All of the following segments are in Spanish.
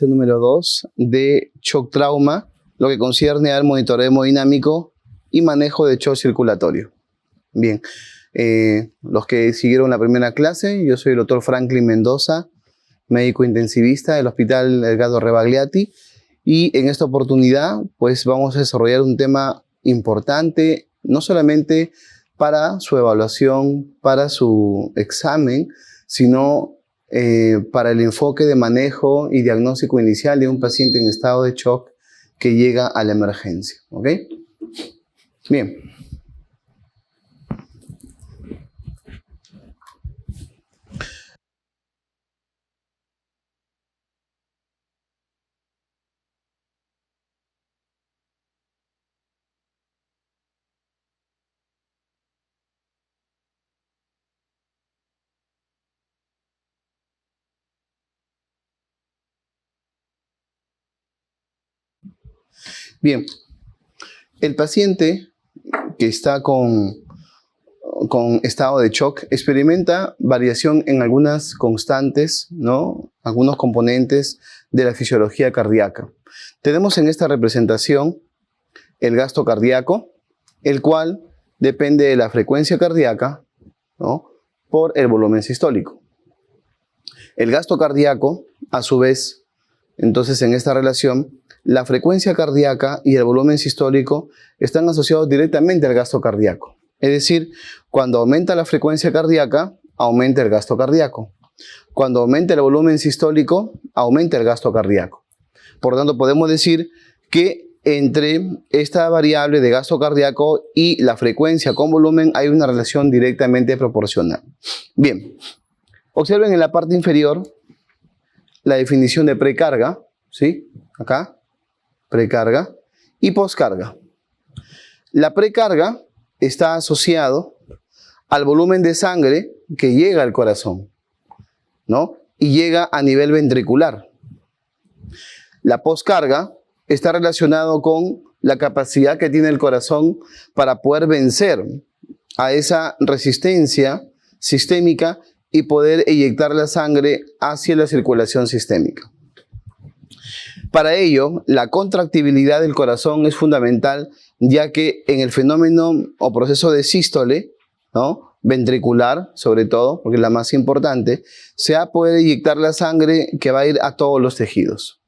Número 2 de shock trauma, lo que concierne al monitoreo hemodinámico y manejo de shock circulatorio. Bien, los que siguieron la primera clase, yo soy el doctor Franklin Mendoza, médico intensivista del Hospital Edgardo Rebagliati, y en esta oportunidad pues vamos a desarrollar un tema importante, no solamente para su evaluación, para su examen, sino para el enfoque de manejo y diagnóstico inicial de un paciente en estado de shock que llega a la emergencia. ¿Ok? Bien. Bien, el paciente que está con estado de shock experimenta variación en algunas constantes, ¿no? Algunos componentes de la fisiología cardíaca. Tenemos en esta representación el gasto cardíaco, el cual depende de la frecuencia cardíaca, ¿no?, por el volumen sistólico. El gasto cardíaco, a su vez, entonces en esta relación, la frecuencia cardíaca y el volumen sistólico están asociados directamente al gasto cardíaco. Es decir, cuando aumenta la frecuencia cardíaca, aumenta el gasto cardíaco. Cuando aumenta el volumen sistólico, aumenta el gasto cardíaco. Por lo tanto, podemos decir que entre esta variable de gasto cardíaco y la frecuencia con volumen hay una relación directamente proporcional. Bien, observen en la parte inferior la definición de precarga, ¿sí? Acá, precarga y poscarga. La precarga está asociado al volumen de sangre que llega al corazón, ¿no? Y llega a nivel ventricular. La poscarga está relacionado con la capacidad que tiene el corazón para poder vencer a esa resistencia sistémica y poder eyectar la sangre hacia la circulación sistémica. Para ello, la contractibilidad del corazón es fundamental, ya que en el fenómeno o proceso de sístole, ¿no?, ventricular, sobre todo, porque es la más importante, se va a poder eyectar la sangre que va a ir a todos los tejidos.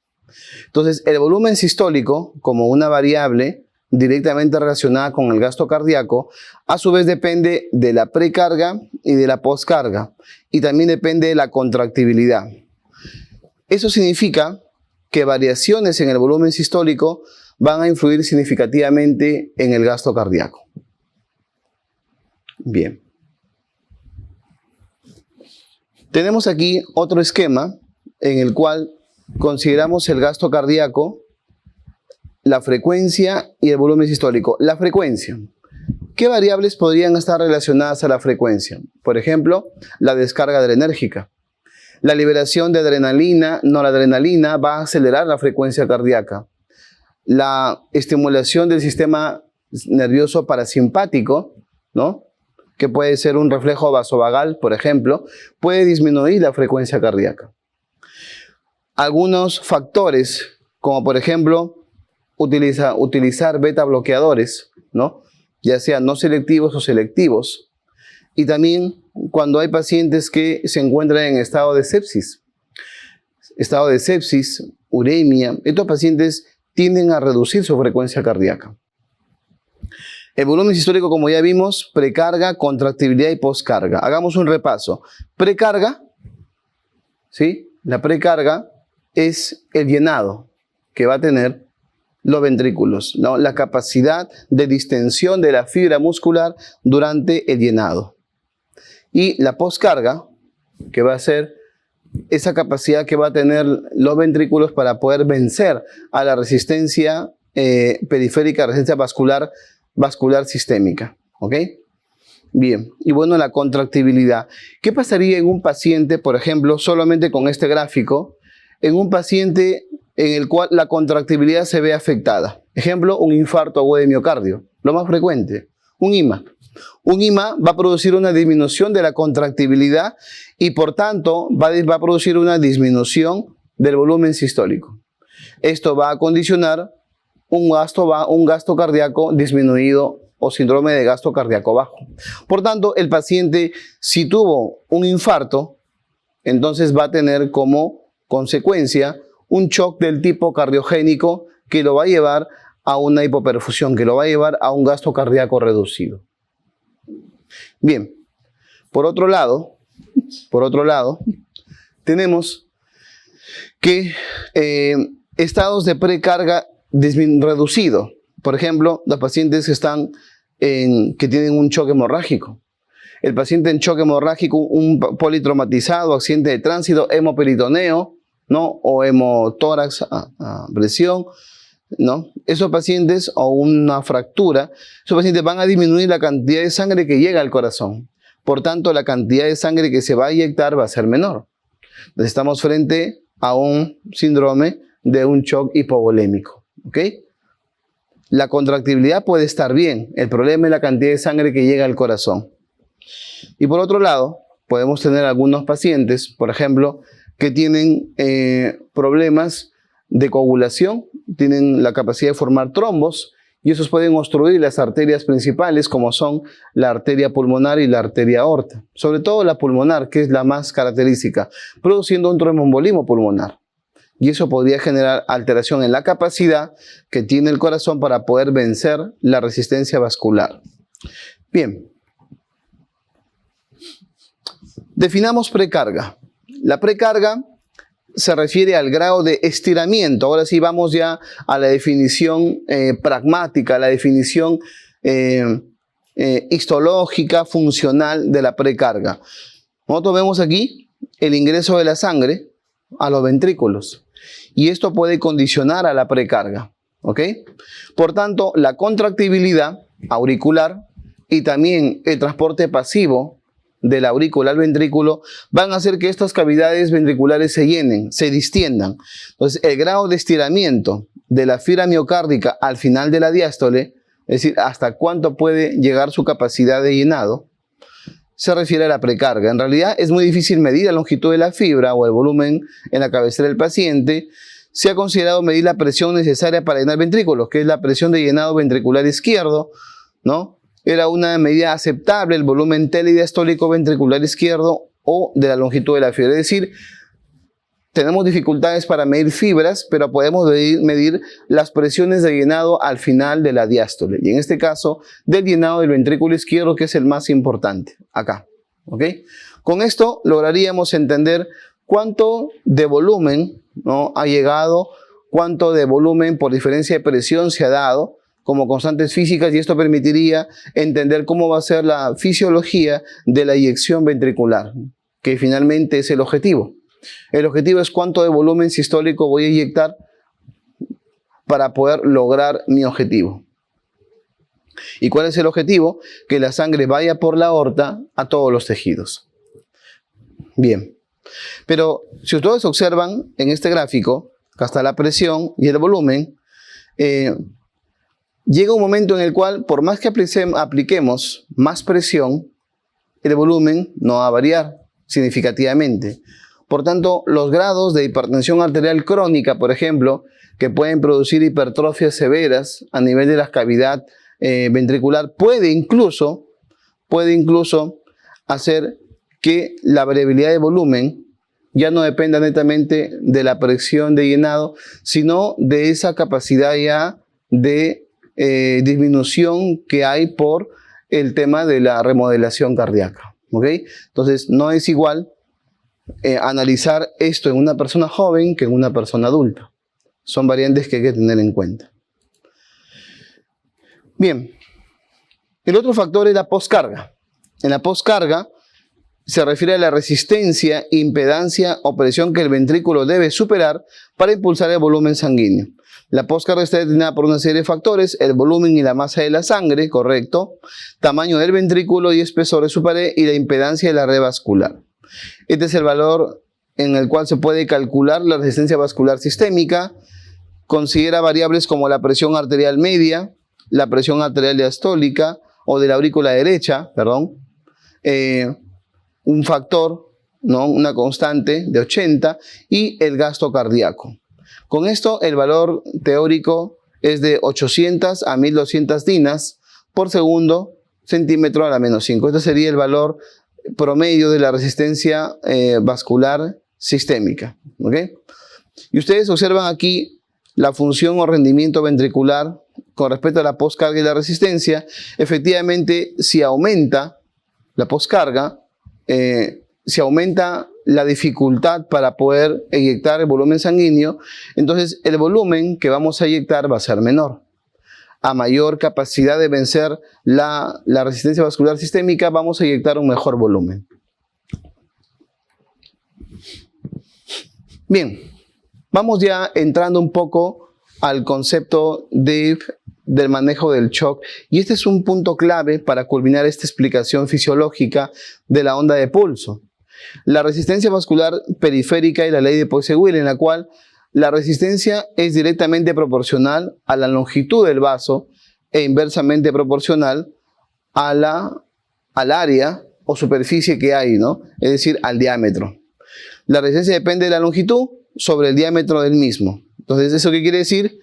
Entonces, el volumen sistólico, como una variable directamente relacionada con el gasto cardíaco, a su vez depende de la precarga y de la poscarga, y también depende de la contractibilidad. Eso significa que variaciones en el volumen sistólico van a influir significativamente en el gasto cardíaco. Bien. Tenemos aquí otro esquema en el cual consideramos el gasto cardíaco, la frecuencia y el volumen sistólico. La frecuencia. ¿Qué variables podrían estar relacionadas a la frecuencia? Por ejemplo, la descarga adrenérgica. La liberación de adrenalina, noradrenalina, va a acelerar la frecuencia cardíaca. La estimulación del sistema nervioso parasimpático, ¿no?, que puede ser un reflejo vasovagal, por ejemplo, puede disminuir la frecuencia cardíaca. Algunos factores, como por ejemplo, utilizar beta bloqueadores, ¿no?, ya sean no selectivos o selectivos. Y también cuando hay pacientes que se encuentran en estado de sepsis, uremia, estos pacientes tienden a reducir su frecuencia cardíaca. El volumen sistólico, como ya vimos, precarga, contractibilidad y poscarga. Hagamos un repaso. Precarga, ¿sí? La precarga es el llenado que va a tener los ventrículos, ¿no?, la capacidad de distensión de la fibra muscular durante el llenado. Y la poscarga, que va a ser esa capacidad que va a tener los ventrículos para poder vencer a la resistencia periférica, resistencia vascular sistémica. ¿Ok? Bien. Y bueno, la contractibilidad. ¿Qué pasaría en un paciente, por ejemplo, solamente con este gráfico, en un paciente en el cual la contractibilidad se ve afectada? Ejemplo, un infarto agudo de miocardio, lo más frecuente, un IMA. Un IMA va a producir una disminución de la contractibilidad y por tanto va a producir una disminución del volumen sistólico. Esto va a condicionar un gasto cardíaco disminuido o síndrome de gasto cardíaco bajo. Por tanto, el paciente, si tuvo un infarto, entonces va a tener como consecuencia un shock del tipo cardiogénico que lo va a llevar a una hipoperfusión, que lo va a llevar a un gasto cardíaco reducido. Bien, por otro lado, tenemos que estados de precarga reducido. Por ejemplo, los pacientes que tienen un choque hemorrágico. El paciente en choque hemorrágico, un politraumatizado, accidente de tránsito, hemoperitoneo, ¿no? O hemotórax a presión, ¿no? Esos pacientes, o una fractura, esos pacientes van a disminuir la cantidad de sangre que llega al corazón. Por tanto, la cantidad de sangre que se va a inyectar va a ser menor. Entonces, estamos frente a un síndrome de un shock hipovolémico, ¿ok? La contractibilidad puede estar bien, el problema es la cantidad de sangre que llega al corazón. Y por otro lado, podemos tener algunos pacientes, por ejemplo, que tienen problemas de coagulación, tienen la capacidad de formar trombos, y esos pueden obstruir las arterias principales, como son la arteria pulmonar y la arteria aorta. Sobre todo la pulmonar, que es la más característica, produciendo un tromboembolismo pulmonar. Y eso podría generar alteración en la capacidad que tiene el corazón para poder vencer la resistencia vascular. Bien. Definamos precarga. La precarga se refiere al grado de estiramiento. Ahora sí vamos ya a la definición pragmática, a la definición histológica, funcional de la precarga. Nosotros vemos aquí el ingreso de la sangre a los ventrículos y esto puede condicionar a la precarga, ¿ok? Por tanto, la contractibilidad auricular y también el transporte pasivo de la aurícula al ventrículo van a hacer que estas cavidades ventriculares se llenen, se distiendan. Entonces, el grado de estiramiento de la fibra miocárdica al final de la diástole, es decir, hasta cuánto puede llegar su capacidad de llenado, se refiere a la precarga. En realidad es muy difícil medir la longitud de la fibra o el volumen en la cabecera del paciente. Se ha considerado medir la presión necesaria para llenar ventrículos, que es la presión de llenado ventricular izquierdo, ¿no? Era una medida aceptable el volumen telediastólico ventricular izquierdo o de la longitud de la fibra. Es decir, tenemos dificultades para medir fibras, pero podemos medir las presiones de llenado al final de la diástole. Y en este caso, del llenado del ventrículo izquierdo, que es el más importante, acá. ¿Ok? Con esto lograríamos entender cuánto de volumen, ¿no?, ha llegado, cuánto de volumen por diferencia de presión se ha dado como constantes físicas, y esto permitiría entender cómo va a ser la fisiología de la eyección ventricular, que finalmente es el objetivo. El objetivo es cuánto de volumen sistólico voy a inyectar para poder lograr mi objetivo. ¿Y cuál es el objetivo? Que la sangre vaya por la aorta a todos los tejidos. Bien, pero si ustedes observan en este gráfico, acá está la presión y el volumen, llega un momento en el cual, por más que apliquemos más presión, el volumen no va a variar significativamente. Por tanto, los grados de hipertensión arterial crónica, por ejemplo, que pueden producir hipertrofias severas a nivel de la cavidad ventricular, puede incluso hacer que la variabilidad de volumen ya no dependa netamente de la presión de llenado, sino de esa capacidad ya de disminución que hay por el tema de la remodelación cardíaca. ¿Ok? Entonces, no es igual analizar esto en una persona joven que en una persona adulta. Son variantes que hay que tener en cuenta. Bien, el otro factor es la poscarga. En la poscarga se refiere a la resistencia, impedancia o presión que el ventrículo debe superar para impulsar el volumen sanguíneo. La poscarga está determinada por una serie de factores: el volumen y la masa de la sangre, correcto, tamaño del ventrículo y espesor de su pared, y la impedancia de la red vascular. Este es el valor en el cual se puede calcular la resistencia vascular sistémica. Considera variables como la presión arterial media, la presión arterial diastólica o de la aurícula derecha, un factor ¿no? Una constante de 80 y el gasto cardíaco. Con esto el valor teórico es de 800 a 1200 dinas por segundo centímetro a la menos 5. Este sería el valor promedio de la resistencia vascular sistémica. ¿Okay? Y ustedes observan aquí la función o rendimiento ventricular con respecto a la postcarga y la resistencia. Efectivamente, si aumenta la postcarga, si aumenta la dificultad para poder eyectar el volumen sanguíneo, entonces el volumen que vamos a eyectar va a ser menor. A mayor capacidad de vencer la resistencia vascular sistémica, vamos a eyectar un mejor volumen. Bien, vamos ya entrando un poco al concepto del manejo del shock, y este es un punto clave para culminar esta explicación fisiológica de la onda de pulso. La resistencia vascular periférica y la ley de Poiseuille, en la cual la resistencia es directamente proporcional a la longitud del vaso e inversamente proporcional al área o superficie que hay, ¿no? Es decir, al diámetro. La resistencia depende de la longitud sobre el diámetro del mismo. Entonces, ¿eso qué quiere decir?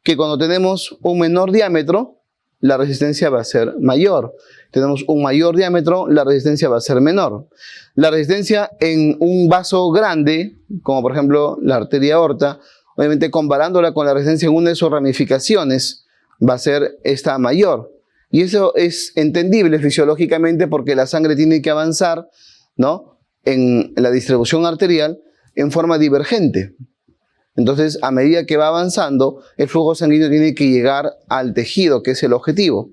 Que cuando tenemos un menor diámetro, la resistencia va a ser mayor. Tenemos un mayor diámetro, la resistencia va a ser menor. La resistencia en un vaso grande, como por ejemplo la arteria aorta, obviamente comparándola con la resistencia en una de sus ramificaciones, va a ser esta mayor. Y eso es entendible fisiológicamente porque la sangre tiene que avanzar, ¿no?, en la distribución arterial en forma divergente. Entonces, a medida que va avanzando, el flujo sanguíneo tiene que llegar al tejido, que es el objetivo.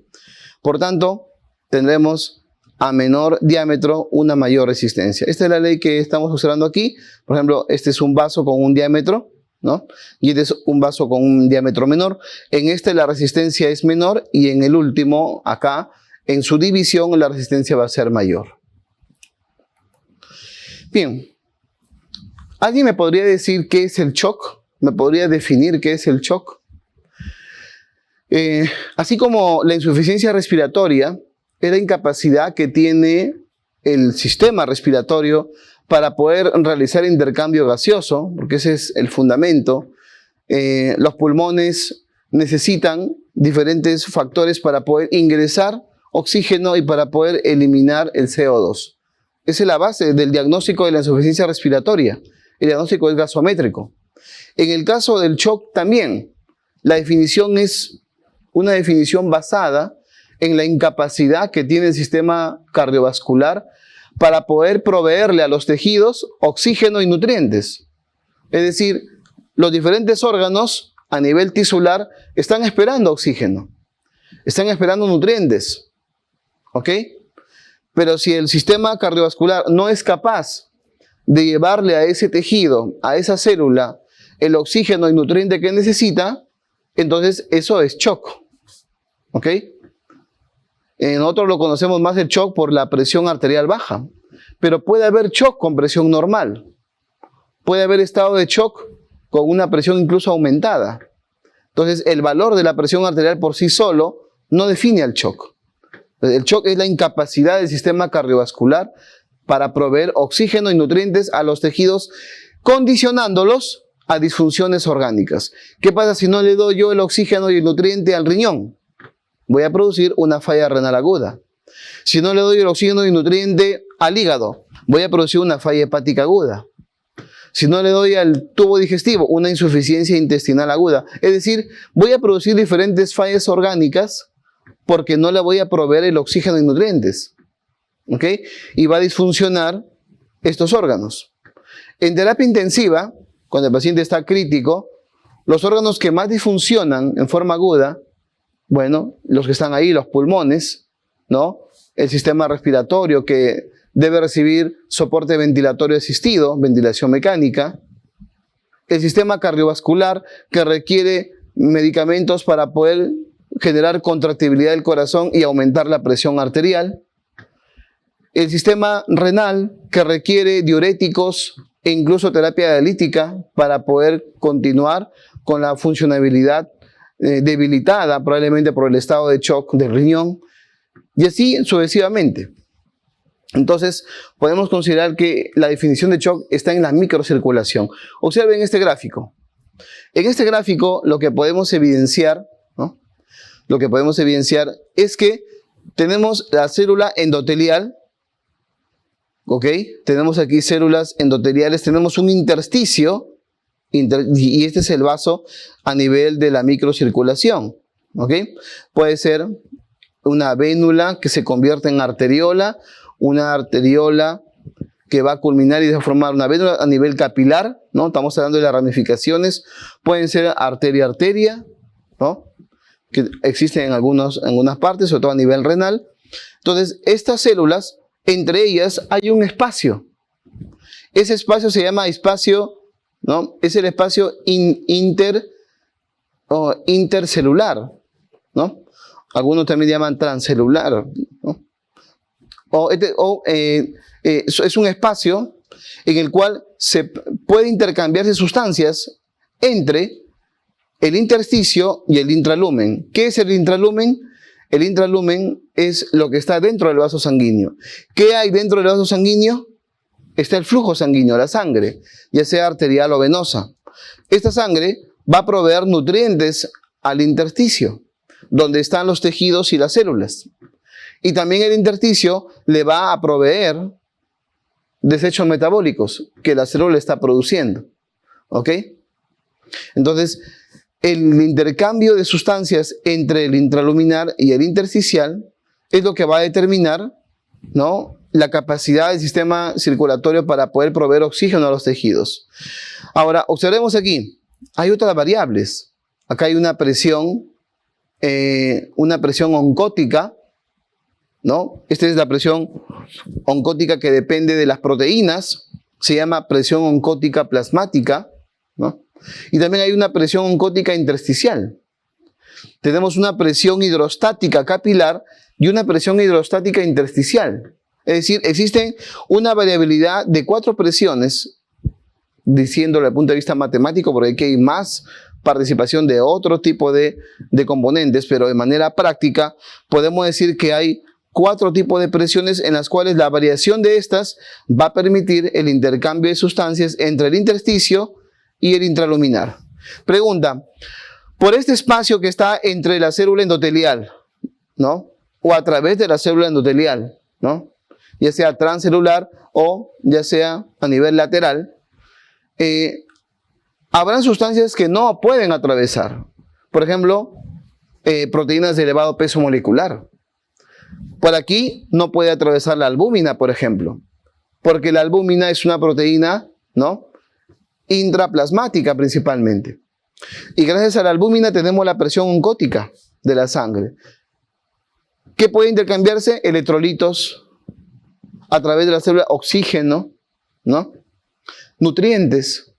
Por tanto, tendremos a menor diámetro una mayor resistencia. Esta es la ley que estamos observando aquí. Por ejemplo, este es un vaso con un diámetro, ¿no? Y este es un vaso con un diámetro menor. En este la resistencia es menor y en el último, acá, en su división, la resistencia va a ser mayor. Bien. ¿Alguien me podría decir qué es el shock? ¿Me podría definir qué es el shock? Así como la insuficiencia respiratoria es la incapacidad que tiene el sistema respiratorio para poder realizar intercambio gaseoso, porque ese es el fundamento. Los pulmones necesitan diferentes factores para poder ingresar oxígeno y para poder eliminar el CO2. Esa es la base del diagnóstico de la insuficiencia respiratoria. El diagnóstico es gasométrico. En el caso del shock también, la definición es una definición basada en la incapacidad que tiene el sistema cardiovascular para poder proveerle a los tejidos oxígeno y nutrientes. Es decir, los diferentes órganos a nivel tisular están esperando oxígeno, están esperando nutrientes, ¿ok? Pero si el sistema cardiovascular no es capaz de llevarle a ese tejido, a esa célula, el oxígeno y nutriente que necesita, entonces eso es shock, ¿ok? Nosotros lo conocemos más el shock por la presión arterial baja, pero puede haber shock con presión normal. Puede haber estado de shock con una presión incluso aumentada. Entonces, el valor de la presión arterial por sí solo no define el shock. El shock es la incapacidad del sistema cardiovascular para proveer oxígeno y nutrientes a los tejidos, condicionándolos a disfunciones orgánicas. ¿Qué pasa si no le doy yo el oxígeno y el nutriente al riñón? Voy a producir una falla renal aguda. Si no le doy el oxígeno y el nutriente al hígado, voy a producir una falla hepática aguda. Si no le doy al tubo digestivo, una insuficiencia intestinal aguda. Es decir, voy a producir diferentes fallas orgánicas porque no le voy a proveer el oxígeno y nutrientes. ¿Ok? Y va a disfuncionar estos órganos. En terapia intensiva, cuando el paciente está crítico, los órganos que más disfuncionan en forma aguda, bueno, los que están ahí, los pulmones, ¿no? El sistema respiratorio que debe recibir soporte ventilatorio asistido, ventilación mecánica, el sistema cardiovascular que requiere medicamentos para poder generar contractibilidad del corazón y aumentar la presión arterial, el sistema renal que requiere diuréticos e incluso terapia dialítica para poder continuar con la funcionabilidad debilitada probablemente por el estado de shock del riñón, y así sucesivamente. Entonces, podemos considerar que la definición de shock está en la microcirculación. Observen este gráfico. En este gráfico, lo que podemos evidenciar, ¿no? Lo que podemos evidenciar es que tenemos la célula endotelial, ¿ok? Tenemos aquí células endoteliales, tenemos un intersticio, y este es el vaso a nivel de la microcirculación, ¿ok? Puede ser una vénula que se convierte en arteriola, una arteriola que va a culminar y formar una vénula a nivel capilar, ¿no? Estamos hablando de las ramificaciones, pueden ser arteria-arteria, ¿no? Que existen en algunas partes, sobre todo a nivel renal. Entonces, estas células, entre ellas hay un espacio. Ese espacio se llama espacio, ¿no? Es el espacio intercelular, ¿no? Algunos también llaman transcelular, ¿no? Es un espacio en el cual se puede intercambiarse sustancias entre el intersticio y el intralumen. ¿Qué es el intralumen? El intralumen es lo que está dentro del vaso sanguíneo. ¿Qué hay dentro del vaso sanguíneo? Está el flujo sanguíneo, la sangre, ya sea arterial o venosa. Esta sangre va a proveer nutrientes al intersticio, donde están los tejidos y las células. Y también el intersticio le va a proveer desechos metabólicos que la célula está produciendo. ¿Ok? Entonces, el intercambio de sustancias entre el intraluminar y el intersticial es lo que va a determinar, ¿no?, la capacidad del sistema circulatorio para poder proveer oxígeno a los tejidos. Ahora, observemos aquí, hay otras variables. Acá hay una presión oncótica, ¿no? Esta es la presión oncótica que depende de las proteínas, se llama presión oncótica plasmática, ¿no? Y también hay una presión oncótica intersticial. Tenemos una presión hidrostática capilar y una presión hidrostática intersticial. Es decir, existe una variabilidad de 4 presiones, diciéndolo desde el punto de vista matemático, porque aquí hay más participación de otro tipo de componentes, pero de manera práctica podemos decir que hay 4 tipos de presiones en las cuales la variación de estas va a permitir el intercambio de sustancias entre el intersticio y el intraluminar. Pregunta, por este espacio que está entre la célula endotelial, ¿no?, o a través de la célula endotelial, ¿no?, ya sea transcelular o ya sea a nivel lateral, habrán sustancias que no pueden atravesar. Por ejemplo, proteínas de elevado peso molecular. Por aquí no puede atravesar la albúmina, por ejemplo, porque la albúmina es una proteína, ¿no?, intraplasmática principalmente. Y gracias a la albúmina tenemos la presión oncótica de la sangre. ¿Qué puede intercambiarse? Electrolitos, a través de la célula, oxígeno, ¿no?, nutrientes.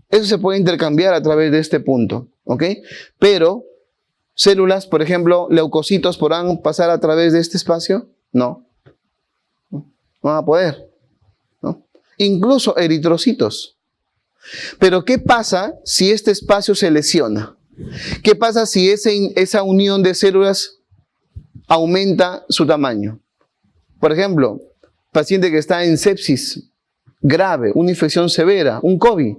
Eso se puede intercambiar a través de este punto, ¿ok? Pero células, por ejemplo, leucocitos, ¿podrán pasar a través de este espacio? No. No van a poder, ¿no? Incluso eritrocitos. Pero ¿qué pasa si este espacio se lesiona? ¿Qué pasa si esa unión de células aumenta su tamaño? Por ejemplo, paciente que está en sepsis grave, una infección severa, un COVID.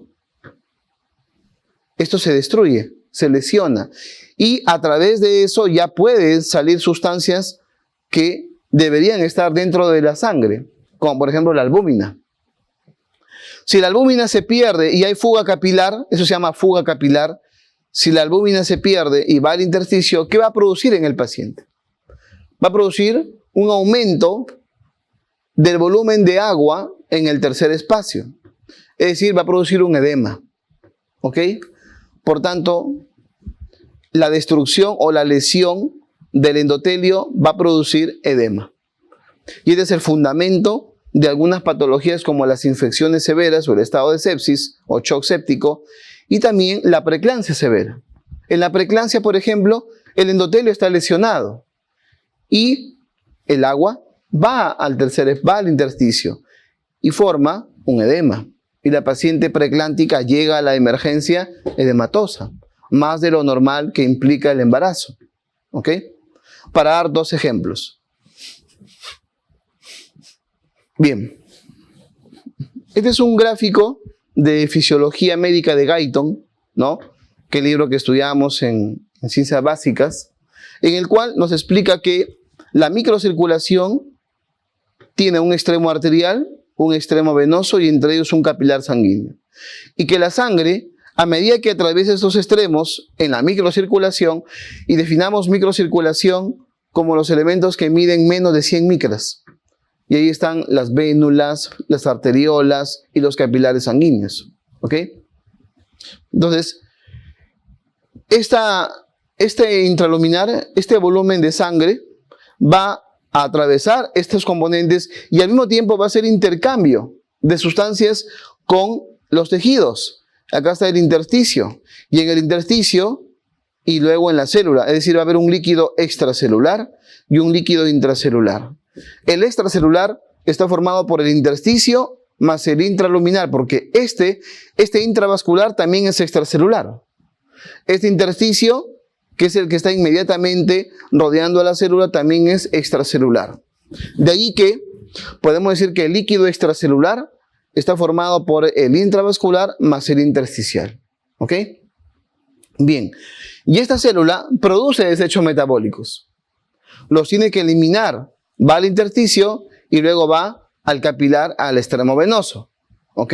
Esto se destruye, se lesiona. Y a través de eso ya pueden salir sustancias que deberían estar dentro de la sangre, como por ejemplo la albúmina. Si la albúmina se pierde y hay fuga capilar, eso se llama fuga capilar. Si la albúmina se pierde y va al intersticio, ¿qué va a producir en el paciente? Va a producir un aumento del volumen de agua en el tercer espacio. Es decir, va a producir un edema. ¿Ok? Por tanto, la destrucción o la lesión del endotelio va a producir edema. Y este es el fundamento de algunas patologías como las infecciones severas o el estado de sepsis o shock séptico y también la preeclampsia severa. En la preeclampsia, por ejemplo, el endotelio está lesionado y el agua va al intersticio y forma un edema. Y la paciente preeclántica llega a la emergencia edematosa, más de lo normal que implica el embarazo. ¿Ok? Para dar 2 ejemplos. Bien. Este es un gráfico de fisiología médica de Guyton, ¿no? Que es el libro que estudiamos en ciencias básicas, en el cual nos explica que la microcirculación tiene un extremo arterial, un extremo venoso y entre ellos un capilar sanguíneo. Y que la sangre, a medida que atraviesa estos extremos en la microcirculación, y definamos microcirculación como los elementos que miden menos de 100 micras. Y ahí están las vénulas, las arteriolas y los capilares sanguíneos. ¿Ok? Entonces, este intraluminar, este volumen de sangre, va a atravesar estos componentes y al mismo tiempo va a hacer intercambio de sustancias con los tejidos. Acá está el intersticio. Y en el intersticio y luego en la célula. Es decir, va a haber un líquido extracelular y un líquido intracelular. El extracelular está formado por el intersticio más el intraluminar, porque este intravascular también es extracelular. Este intersticio, que es el que está inmediatamente rodeando a la célula, también es extracelular. De ahí que podemos decir que el líquido extracelular está formado por el intravascular más el intersticial. ¿Ok? Bien. Y esta célula produce desechos metabólicos. Los tiene que eliminar. Va al intersticio y luego va al capilar, al extremo venoso. ¿Ok?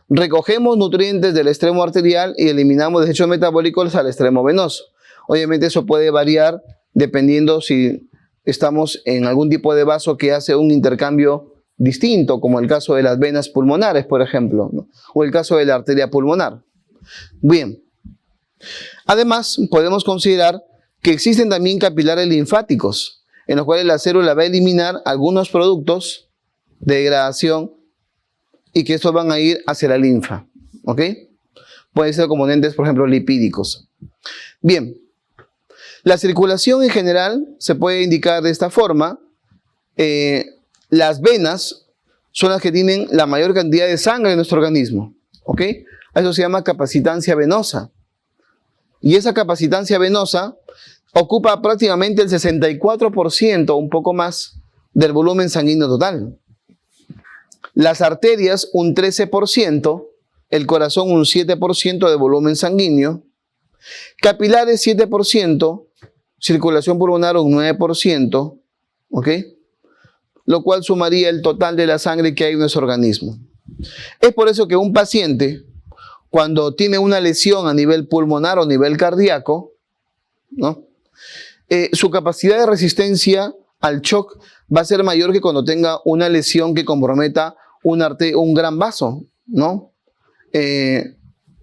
Recogemos nutrientes del extremo arterial y eliminamos desechos metabólicos al extremo venoso. Obviamente eso puede variar dependiendo si estamos en algún tipo de vaso que hace un intercambio distinto, como el caso de las venas pulmonares, por ejemplo, ¿no? O el caso de la arteria pulmonar. Bien. Además, podemos considerar que existen también capilares linfáticos, en los cuales la célula va a eliminar algunos productos de degradación y que estos van a ir hacia la linfa. ¿Ok? Pueden ser componentes, por ejemplo, lipídicos. Bien. La circulación en general se puede indicar de esta forma. Las venas son las que tienen la mayor cantidad de sangre en nuestro organismo. ¿Ok? Eso se llama capacitancia venosa. Y esa capacitancia venosa ocupa prácticamente el 64%, un poco más, del volumen sanguíneo total. Las arterias un 13%, el corazón un 7% de volumen sanguíneo, capilares 7%, circulación pulmonar un 9%, ¿ok? Lo cual sumaría el total de la sangre que hay en nuestro organismo. Es por eso que un paciente, cuando tiene una lesión a nivel pulmonar o nivel cardíaco, ¿no? Su capacidad de resistencia al shock va a ser mayor que cuando tenga una lesión que comprometa un gran vaso, ¿no?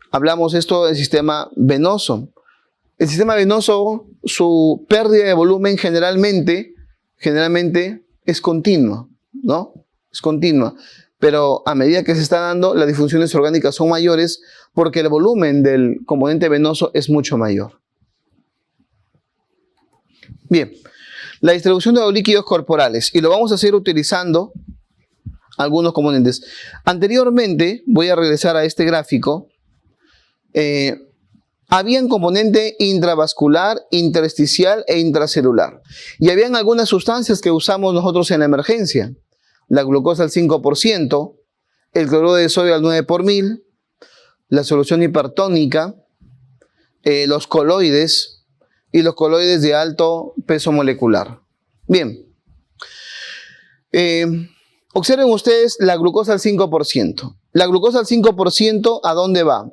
Hablamos esto del sistema venoso. El sistema venoso, su pérdida de volumen generalmente es continua, ¿no? Es continua. Pero a medida que se está dando, las disfunciones orgánicas son mayores porque el volumen del componente venoso es mucho mayor. Bien, la distribución de los líquidos corporales, y lo vamos a hacer utilizando algunos componentes. Anteriormente, voy a regresar a este gráfico, habían componente intravascular, intersticial e intracelular. Y habían algunas sustancias que usamos nosotros en la emergencia. La glucosa al 5%, el cloruro de sodio al 9 por mil, la solución hipertónica, los coloides y los coloides de alto peso molecular. Bien. Observen ustedes la glucosa al 5%. La glucosa al 5%, ¿a dónde va?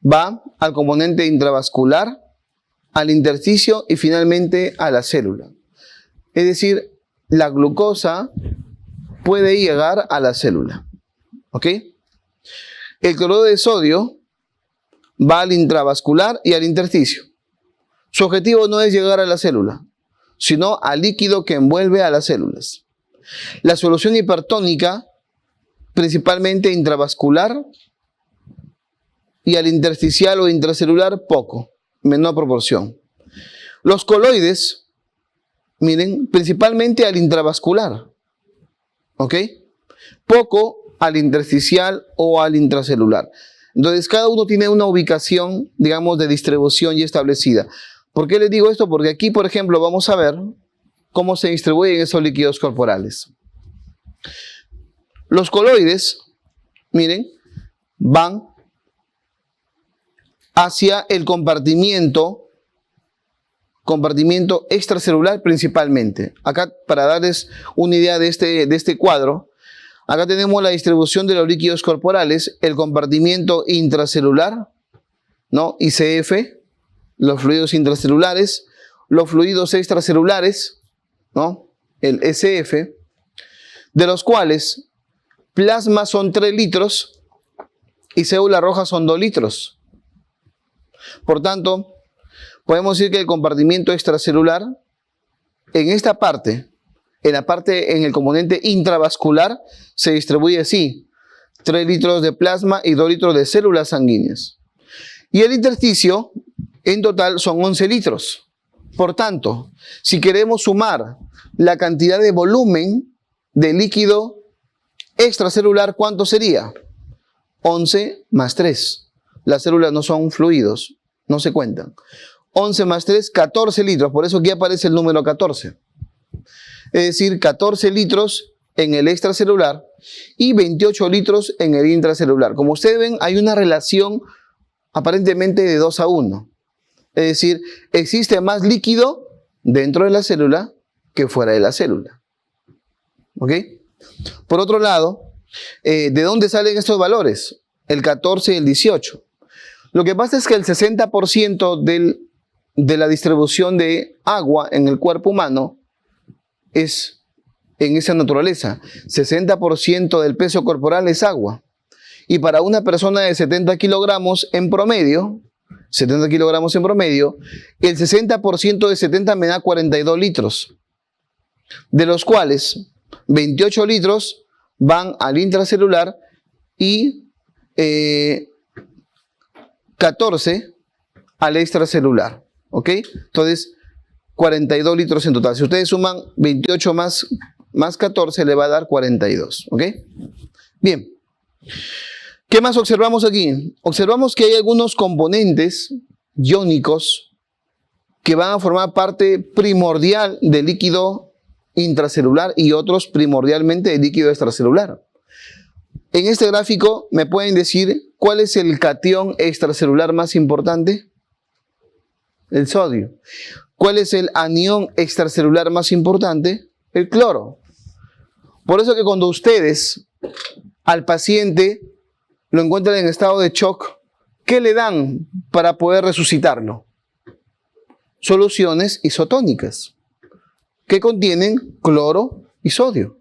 Va al componente intravascular, al intersticio y finalmente a la célula. Es decir, la glucosa puede llegar a la célula. ¿Ok? El cloruro de sodio va al intravascular y al intersticio. Su objetivo no es llegar a la célula, sino al líquido que envuelve a las células. La solución hipertónica, principalmente intravascular, y al intersticial o intracelular, poco, menor proporción. Los coloides, miren, principalmente al intravascular, ¿ok? Poco al intersticial o al intracelular. Entonces, cada uno tiene una ubicación, digamos, de distribución ya establecida. ¿Por qué les digo esto? Porque aquí, por ejemplo, vamos a ver cómo se distribuyen esos líquidos corporales. Los coloides, miren, van hacia el compartimiento extracelular principalmente. Acá, para darles una idea de este cuadro, acá tenemos la distribución de los líquidos corporales, el compartimiento intracelular, ¿no? ICF, los fluidos intracelulares, los fluidos extracelulares, ¿no? El SF, de los cuales plasma son 3 litros y células rojas son 2 litros. Por tanto, podemos decir que el compartimiento extracelular, en esta parte, en el componente intravascular, se distribuye así: 3 litros de plasma y 2 litros de células sanguíneas. Y el intersticio, en total, son 11 litros. Por tanto, si queremos sumar la cantidad de volumen de líquido extracelular, ¿cuánto sería? 11 más 3. Las células no son fluidos, no se cuentan. 11 más 3, 14 litros. Por eso aquí aparece el número 14. Es decir, 14 litros en el extracelular y 28 litros en el intracelular. Como ustedes ven, hay una relación aparentemente de 2 a 1. Es decir, existe más líquido dentro de la célula que fuera de la célula. ¿Ok? Por otro lado, ¿de dónde salen estos valores? El 14 y el 18. Lo que pasa es que el 60% de la distribución de agua en el cuerpo humano es en esa naturaleza. 60% del peso corporal es agua. Y para una persona de 70 kilogramos en promedio, el 60% de 70 me da 42 litros. De los cuales 28 litros van al intracelular y 14 al extracelular. ¿Ok? Entonces, 42 litros en total. Si ustedes suman 28 más 14, le va a dar 42. ¿Ok? Bien. ¿Qué más observamos aquí? Observamos que hay algunos componentes iónicos que van a formar parte primordial del líquido intracelular y otros primordialmente del líquido extracelular. En este gráfico, ¿me pueden decir cuál es el catión extracelular más importante? El sodio. ¿Cuál es el anión extracelular más importante? El cloro. Por eso que cuando ustedes al paciente lo encuentran en estado de shock, ¿qué le dan para poder resucitarlo? Soluciones isotónicas que contienen cloro y sodio.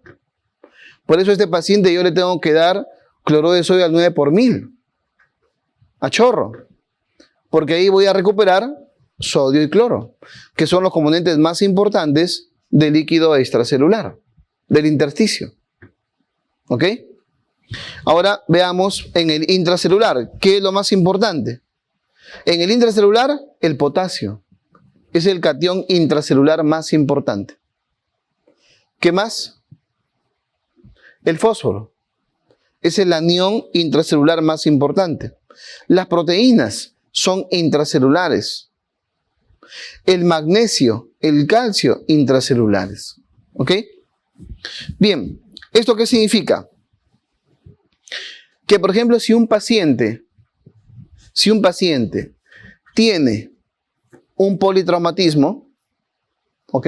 Por eso a este paciente yo le tengo que dar cloruro de sodio al 9 por 1000. A chorro. Porque ahí voy a recuperar sodio y cloro, que son los componentes más importantes del líquido extracelular, del intersticio. ¿Ok? Ahora veamos en el intracelular, ¿qué es lo más importante? En el intracelular, el potasio. Es el catión intracelular más importante. ¿Qué más? El fósforo. Es el anión intracelular más importante. Las proteínas son intracelulares. El magnesio, el calcio, intracelulares. ¿Ok? Bien, ¿esto qué significa? Que, por ejemplo, si un paciente tiene un politraumatismo, ¿ok?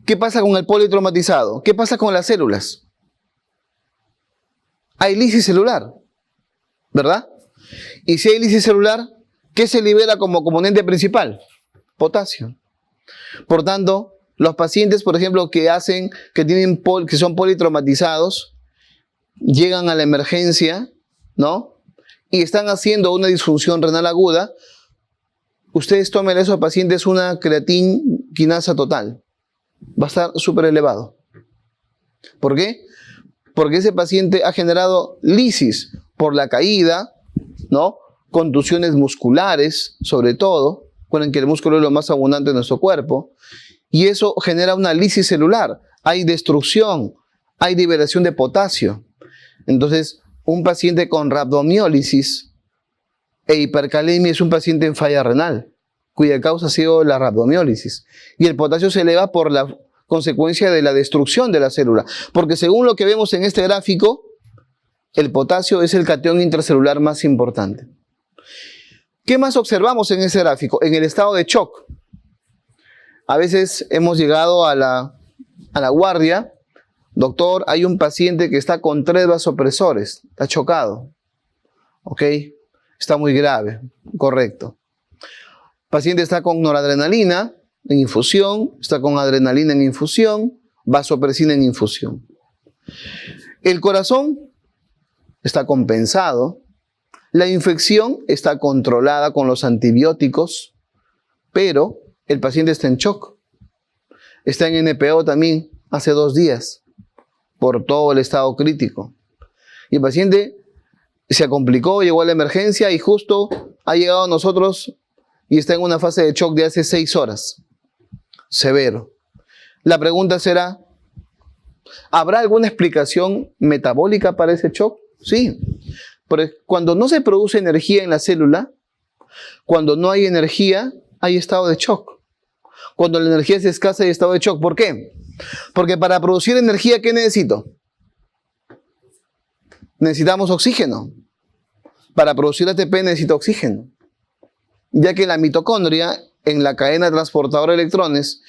¿Qué pasa con el politraumatizado? ¿Qué pasa con las células? Hay lisis celular, ¿verdad? Y si hay lisis celular, ¿qué se libera como componente principal? Potasio. Por tanto, los pacientes, por ejemplo, que son politraumatizados, llegan a la emergencia, ¿no? Y están haciendo una disfunción renal aguda, ustedes tomen a esos pacientes una creatinquinasa total. Va a estar súper elevado. ¿Por qué? Porque ese paciente ha generado lisis por la caída, ¿no? Contusiones musculares, sobre todo. Recuerden que el músculo es lo más abundante de nuestro cuerpo. Y eso genera una lisis celular. Hay destrucción, hay liberación de potasio. Entonces, un paciente con rhabdomiólisis e hipercalemia es un paciente en falla renal, cuya causa ha sido la rhabdomiólisis. Y el potasio se eleva por la consecuencia de la destrucción de la célula. Porque según lo que vemos en este gráfico, el potasio es el catión intracelular más importante. ¿Qué más observamos en ese gráfico? En el estado de shock. A veces hemos llegado a la guardia. Doctor, hay un paciente que está con 3 vasopresores. Está chocado. ¿Ok? Está muy grave. Correcto. El paciente está con noradrenalina en infusión, está con adrenalina en infusión, vasopresina en infusión. El corazón está compensado, la infección está controlada con los antibióticos, pero el paciente está en shock. Está en NPO también hace 2 días, por todo el estado crítico. Y el paciente se complicó, llegó a la emergencia y justo ha llegado a nosotros y está en una fase de shock de hace 6 horas. Severo. La pregunta será, ¿habrá alguna explicación metabólica para ese shock? Sí. Porque cuando no se produce energía en la célula, cuando no hay energía, hay estado de shock. Cuando la energía es escasa, hay estado de shock. ¿Por qué? Porque para producir energía, ¿qué necesito? Necesitamos oxígeno. Para producir ATP necesito oxígeno. Ya que la mitocondria, en la cadena transportadora de electrones,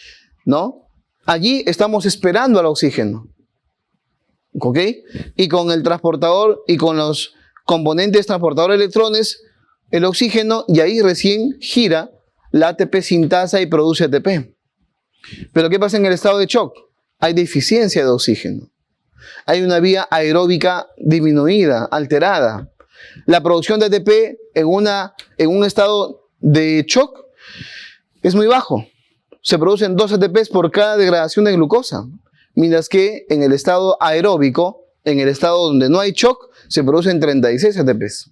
¿no? Allí estamos esperando al oxígeno. ¿Ok? Y con el transportador y con los componentes transportadores de electrones, el oxígeno, y ahí recién gira la ATP sintasa y produce ATP. Pero ¿qué pasa en el estado de shock? Hay deficiencia de oxígeno. Hay una vía aeróbica disminuida, alterada. La producción de ATP en un estado de shock es muy bajo. Se producen 2 ATPs por cada degradación de glucosa. Mientras que en el estado aeróbico, en el estado donde no hay shock, se producen 36 ATPs.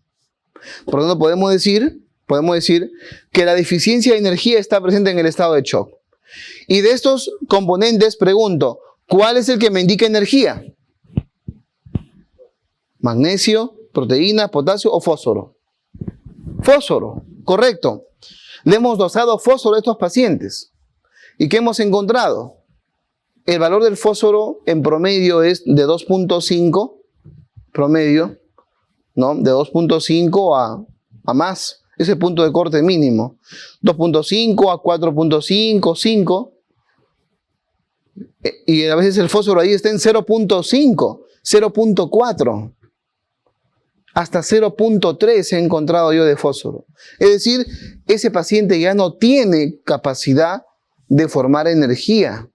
Por lo tanto, podemos decir que la deficiencia de energía está presente en el estado de shock. Y de estos componentes, pregunto, ¿cuál es el que me indica energía? ¿Magnesio, proteína, potasio o fósforo? Fósforo, correcto. Le hemos dosado fósforo a estos pacientes. ¿Y qué hemos encontrado? El valor del fósforo en promedio es de 2.5, promedio, ¿no? De 2.5 a más. Ese es el punto de corte mínimo. 2.5 a 4.5, 5. Y a veces el fósforo ahí está en 0.5, 0.4. Hasta 0.3 he encontrado yo de fósforo. Es decir, ese paciente ya no tiene capacidad de formar energía.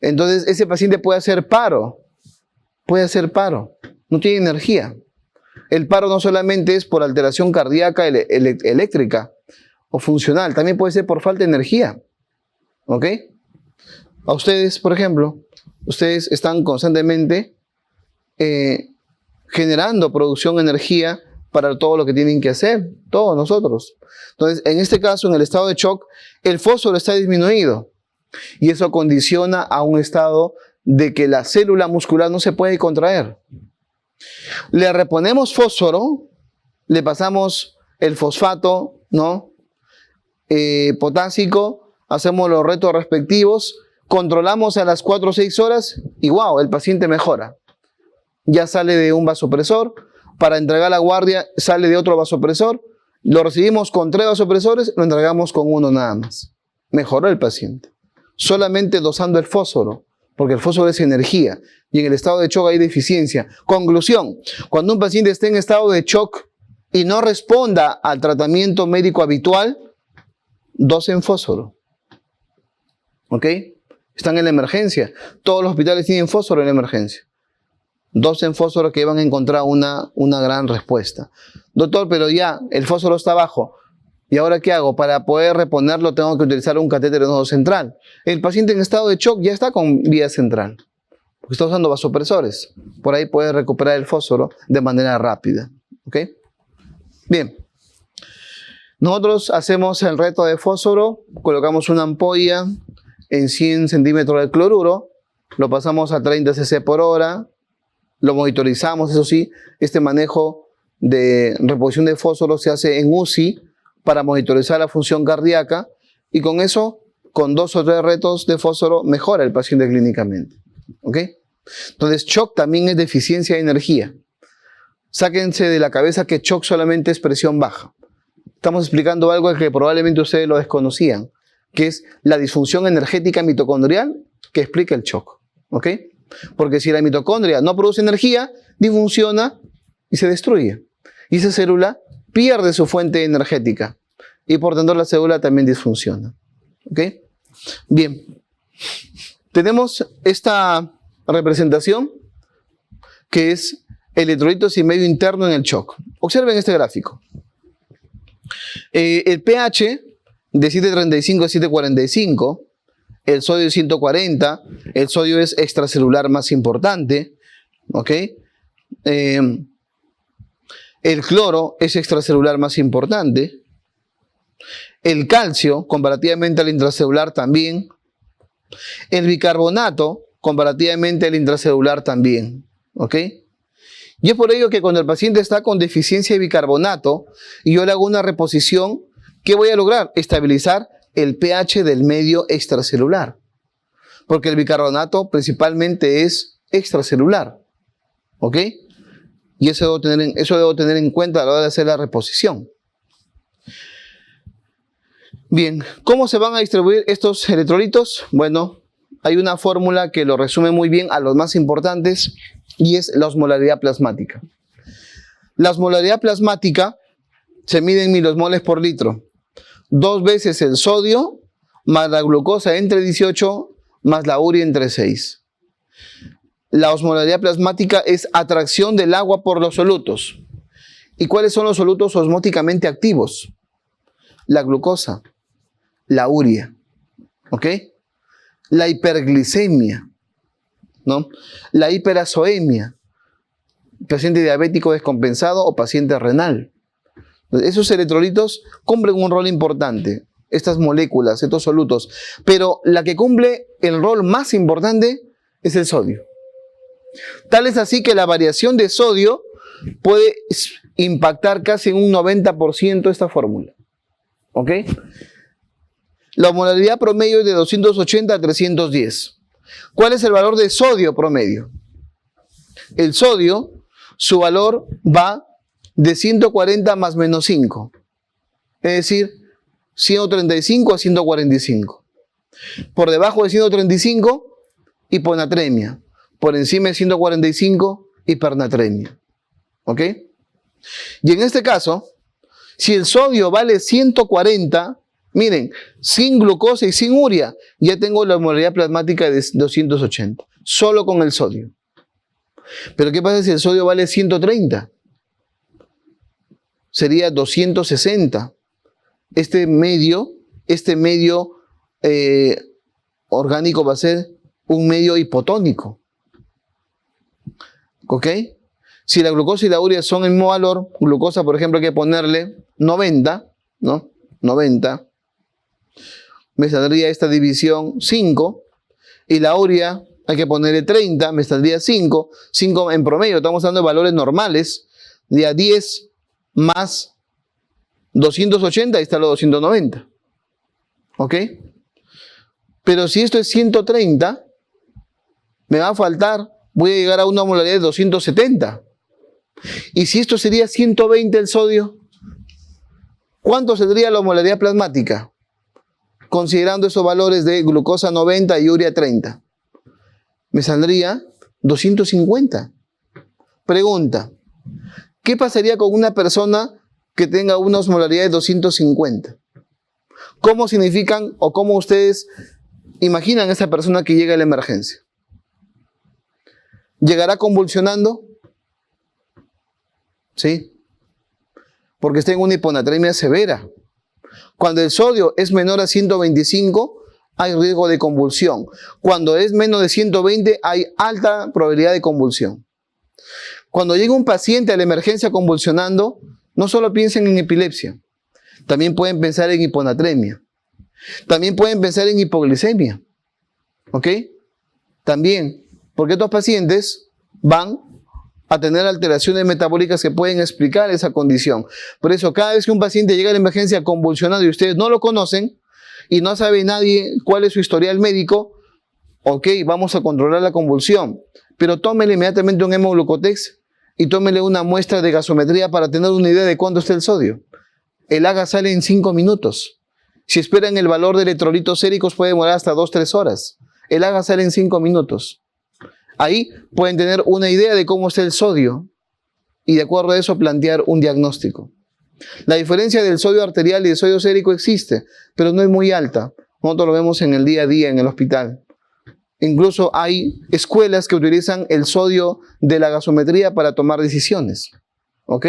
Entonces, ese paciente puede hacer paro. Puede hacer paro. No tiene energía. El paro no solamente es por alteración cardíaca eléctrica o funcional, también puede ser por falta de energía. ¿Ok? A ustedes, por ejemplo, ustedes están constantemente generando producción de energía para todo lo que tienen que hacer, todos nosotros. Entonces, en este caso, en el estado de shock, el fósforo está disminuido y eso condiciona a un estado de que la célula muscular no se puede contraer. Le reponemos fósforo, le pasamos el fosfato, ¿no? Potásico, hacemos los retos respectivos, controlamos a las 4 o 6 horas y wow, el paciente mejora. Ya sale de un vasopresor, para entregar la guardia sale de otro vasopresor, lo recibimos con 3 vasopresores, lo entregamos con 1 nada más. Mejoró el paciente. Solamente dosando el fósforo, porque el fósforo es energía y en el estado de shock hay deficiencia. Conclusión, cuando un paciente esté en estado de shock y no responda al tratamiento médico habitual, dosen fósforo. ¿Ok? Están en la emergencia. Todos los hospitales tienen fósforo en la emergencia. Dosen fósforo que van a encontrar una gran respuesta. Doctor, pero ya, el fósforo está bajo. ¿Y ahora qué hago? Para poder reponerlo tengo que utilizar un catéter de nodo central. El paciente en estado de shock ya está con vía central, porque está usando vasopresores. Por ahí puede recuperar el fósforo de manera rápida. ¿Ok? Bien. Nosotros hacemos el reto de fósforo, colocamos una ampolla en 100 centímetros de cloruro, lo pasamos a 30 cc por hora, lo monitorizamos, eso sí, este manejo de reposición de fósforo se hace en UCI, para monitorizar la función cardíaca y con eso con 2 o 3 retos de fósforo mejora el paciente clínicamente. ¿Ok? Entonces, shock también es deficiencia de energía. Sáquense de la cabeza que shock solamente es presión baja. Estamos explicando algo que probablemente ustedes lo desconocían, que es la disfunción energética mitocondrial que explica el shock. ¿Ok? Porque si la mitocondria no produce energía, disfunciona y se destruye. Y esa célula pierde su fuente energética. Y por tanto la célula también disfunciona. ¿Ok? Bien. Tenemos esta representación que es electrolitos y medio interno en el shock. Observen este gráfico. El pH de 7.35 a 7.45, el sodio es 140, el sodio es extracelular más importante, ¿ok? El cloro es extracelular más importante, el calcio comparativamente al intracelular también, el bicarbonato comparativamente al intracelular también, ¿ok? Y es por ello que cuando el paciente está con deficiencia de bicarbonato y yo le hago una reposición, ¿qué voy a lograr? Estabilizar el pH del medio extracelular. Porque el bicarbonato principalmente es extracelular. ¿Ok? Y eso debo tener en cuenta a la hora de hacer la reposición. Bien, ¿cómo se van a distribuir estos electrolitos? Bueno, hay una fórmula que lo resume muy bien a los más importantes y es la osmolaridad plasmática. La osmolaridad plasmática se mide en milosmoles por litro. 2 veces el sodio más la glucosa entre 18 más la urea entre 6. La osmolaridad plasmática es atracción del agua por los solutos. ¿Y cuáles son los solutos osmóticamente activos? La glucosa, la urea, ¿ok? La hiperglicemia, ¿no? La hiperazoemia, paciente diabético descompensado o paciente renal. Esos electrolitos cumplen un rol importante, estas moléculas, estos solutos, pero la que cumple el rol más importante es el sodio. Tal es así que la variación de sodio puede impactar casi en un 90% esta fórmula. ¿Ok? La osmolaridad promedio es de 280 a 310. ¿Cuál es el valor de sodio promedio? El sodio, su valor va de 140 más menos 5. Es decir, 135 a 145. Por debajo de 135, hiponatremia. Por encima de 145, hipernatremia. ¿Ok? Y en este caso, si el sodio vale 140, miren, sin glucosa y sin urea, ya tengo la osmolaridad plasmática de 280. Solo con el sodio. Pero ¿qué pasa si el sodio vale 130? Sería 260. Este medio orgánico va a ser un medio hipotónico. ¿Ok? Si la glucosa y la urea son el mismo valor, glucosa, por ejemplo, hay que ponerle 90, ¿no? 90. Me saldría esta división 5. Y la urea hay que ponerle 30, me saldría 5. 5 en promedio, estamos hablando de valores normales. De a 10 más 280, ahí está los 290. ¿Ok? Pero si esto es 130, me va a faltar, voy a llegar a una osmolaridad de 270. Y si esto sería 120 el sodio, ¿cuánto sería la osmolaridad plasmática? Considerando esos valores de glucosa 90 y urea 30. Me saldría 250. Pregunta, ¿qué pasaría con una persona que tenga una osmolaridad de 250? ¿Cómo significan o cómo ustedes imaginan a esa persona que llega a la emergencia? ¿Llegará convulsionando? ¿Sí? Porque está en una hiponatremia severa. Cuando el sodio es menor a 125, hay riesgo de convulsión. Cuando es menos de 120, hay alta probabilidad de convulsión. Cuando llega un paciente a la emergencia convulsionando, no solo piensen en epilepsia, también pueden pensar en hiponatremia. También pueden pensar en hipoglicemia. ¿Ok? También, porque estos pacientes van a tener alteraciones metabólicas que pueden explicar esa condición. Por eso, cada vez que un paciente llega a la emergencia convulsionado y ustedes no lo conocen, y no sabe nadie cuál es su historial médico, ok, vamos a controlar la convulsión, pero tómele inmediatamente un hemoglucotex y tómele una muestra de gasometría para tener una idea de cuánto está el sodio. El AGA sale en 5 minutos. Si esperan el valor de electrolitos séricos puede demorar hasta 2-3 horas. El AGA sale en 5 minutos. Ahí pueden tener una idea de cómo está el sodio y de acuerdo a eso plantear un diagnóstico. La diferencia del sodio arterial y del sodio sérico existe, pero no es muy alta. Nosotros lo vemos en el día a día en el hospital. Incluso hay escuelas que utilizan el sodio de la gasometría para tomar decisiones. ¿Ok?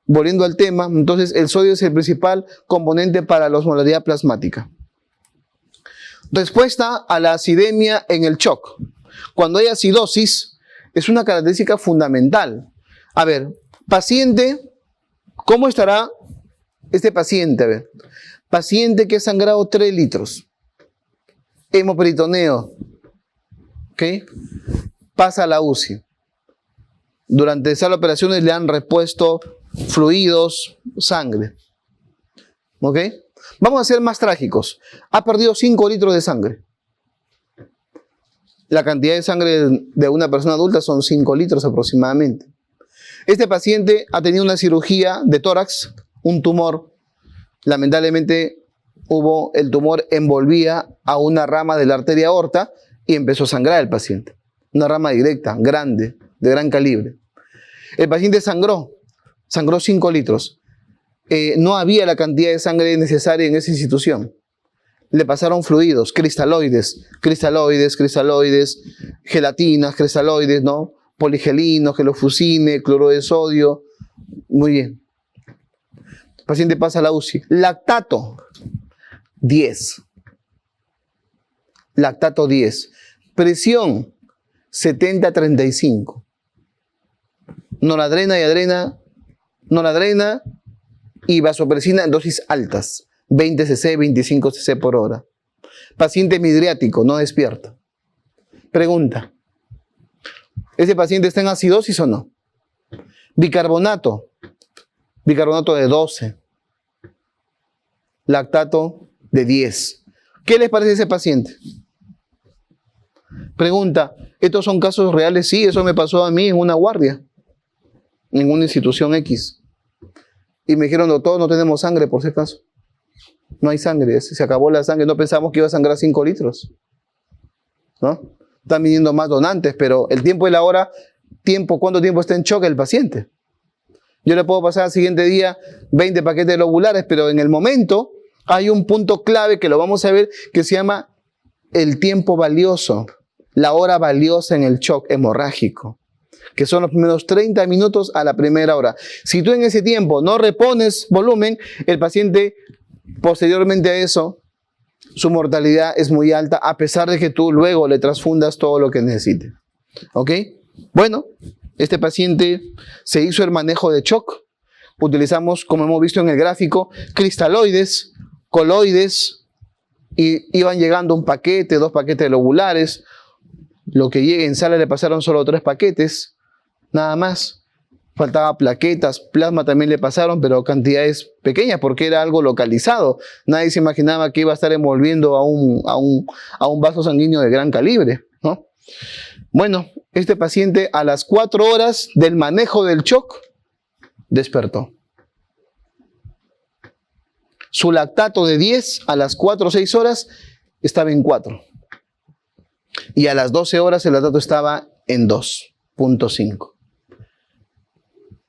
Volviendo al tema, entonces el sodio es el principal componente para la osmolaridad plasmática. Respuesta a la acidemia en el shock. Cuando hay acidosis, es una característica fundamental. A ver, paciente, ¿cómo estará este paciente? A ver, paciente que ha sangrado 3 litros. Hemoperitoneo. ¿Ok? Pasa a la UCI. Durante esas operaciones le han repuesto fluidos, sangre. ¿Ok? Vamos a ser más trágicos. Ha perdido 5 litros de sangre. La cantidad de sangre de una persona adulta son 5 litros aproximadamente. Este paciente ha tenido una cirugía de tórax, un tumor. Lamentablemente el tumor envolvía a una rama de la arteria aorta y empezó a sangrar el paciente. Una rama directa, grande, de gran calibre. El paciente sangró 5 litros. No había la cantidad de sangre necesaria en esa institución. Le pasaron fluidos, cristaloides, gelatinas, cristaloides, ¿no? Poligelino, gelofuscine, cloruro de sodio. Muy bien. El paciente pasa a la UCI. Lactato, 10. Lactato 10. Presión, 70-35. Noradrena y vasopresina en dosis altas, 20 cc, 25 cc por hora. Paciente midriático, no despierta. Pregunta, ¿ese paciente está en acidosis o no? Bicarbonato de 12. Lactato de 10. ¿Qué les parece a ese paciente? Pregunta, ¿estos son casos reales? Sí, eso me pasó a mí en una guardia, en una institución X. Y me dijeron, doctor, no tenemos sangre por si acaso. No hay sangre, se acabó la sangre, no pensamos que iba a sangrar 5 litros. ¿No? Están viniendo más donantes, pero el tiempo y la hora, ¿cuánto tiempo está en shock el paciente? Yo le puedo pasar al siguiente día 20 paquetes lobulares, pero en el momento hay un punto clave que lo vamos a ver que se llama el tiempo valioso, la hora valiosa en el shock hemorrágico, que son los primeros 30 minutos a la primera hora. Si tú en ese tiempo no repones volumen, el paciente posteriormente a eso, su mortalidad es muy alta, a pesar de que tú luego le transfundas todo lo que necesite. ¿Ok? Bueno, este paciente se hizo el manejo de shock. Utilizamos, como hemos visto en el gráfico, cristaloides, coloides, y iban llegando un paquete, 2 paquetes lobulares. Lo que llegue en sala le pasaron solo 3 paquetes, nada más. Faltaba plaquetas, plasma también le pasaron, pero cantidades pequeñas porque era algo localizado. Nadie se imaginaba que iba a estar envolviendo a un vaso sanguíneo de gran calibre, ¿no? Bueno, este paciente a las 4 horas del manejo del shock despertó. Su lactato de 10 a las 4 o 6 horas estaba en 4. Y a las 12 horas el lactato estaba en 2.5.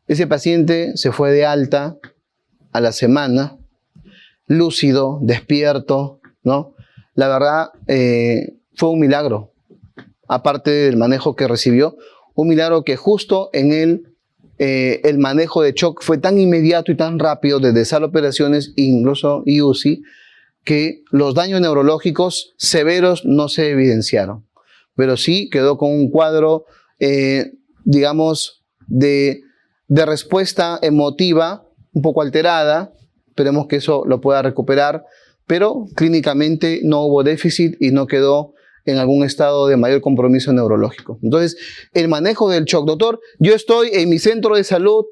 Ese paciente se fue de alta a la semana, lúcido, despierto, ¿no? La verdad, fue un milagro. Aparte del manejo que recibió, un milagro que justo en el manejo de shock fue tan inmediato y tan rápido desde sala de operaciones, incluso UCI, que los daños neurológicos severos no se evidenciaron. Pero sí quedó con un cuadro, digamos, de respuesta emotiva un poco alterada. Esperemos que eso lo pueda recuperar, pero clínicamente no hubo déficit y no quedó en algún estado de mayor compromiso neurológico. Entonces, el manejo del shock. Doctor, yo estoy en mi centro de salud,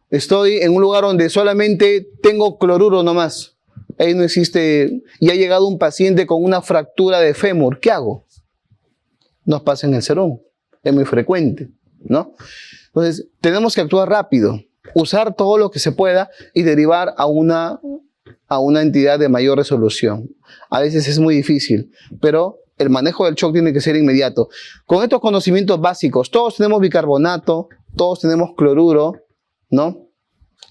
estoy en un lugar donde solamente tengo cloruro nomás. ahí no existe, y ha llegado un paciente con una fractura de fémur, ¿qué hago? Nos pasa en el serón, es muy frecuente, ¿no? Entonces, tenemos que actuar rápido, usar todo lo que se pueda y derivar a una entidad de mayor resolución. A veces es muy difícil, pero el manejo del shock tiene que ser inmediato. Con estos conocimientos básicos, todos tenemos bicarbonato, todos tenemos cloruro, ¿no?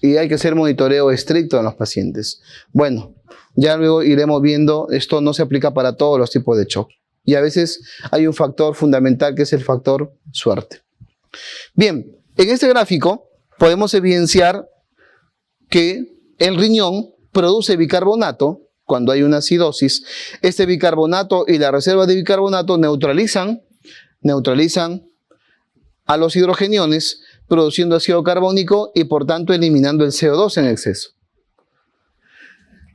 Y hay que hacer monitoreo estricto en los pacientes. Bueno, ya luego iremos viendo, esto no se aplica para todos los tipos de shock. Y a veces hay un factor fundamental que es el factor suerte. Bien, en este gráfico podemos evidenciar que el riñón produce bicarbonato cuando hay una acidosis. Este bicarbonato y la reserva de bicarbonato neutralizan a los hidrogeniones, produciendo ácido carbónico y por tanto eliminando el CO2 en exceso.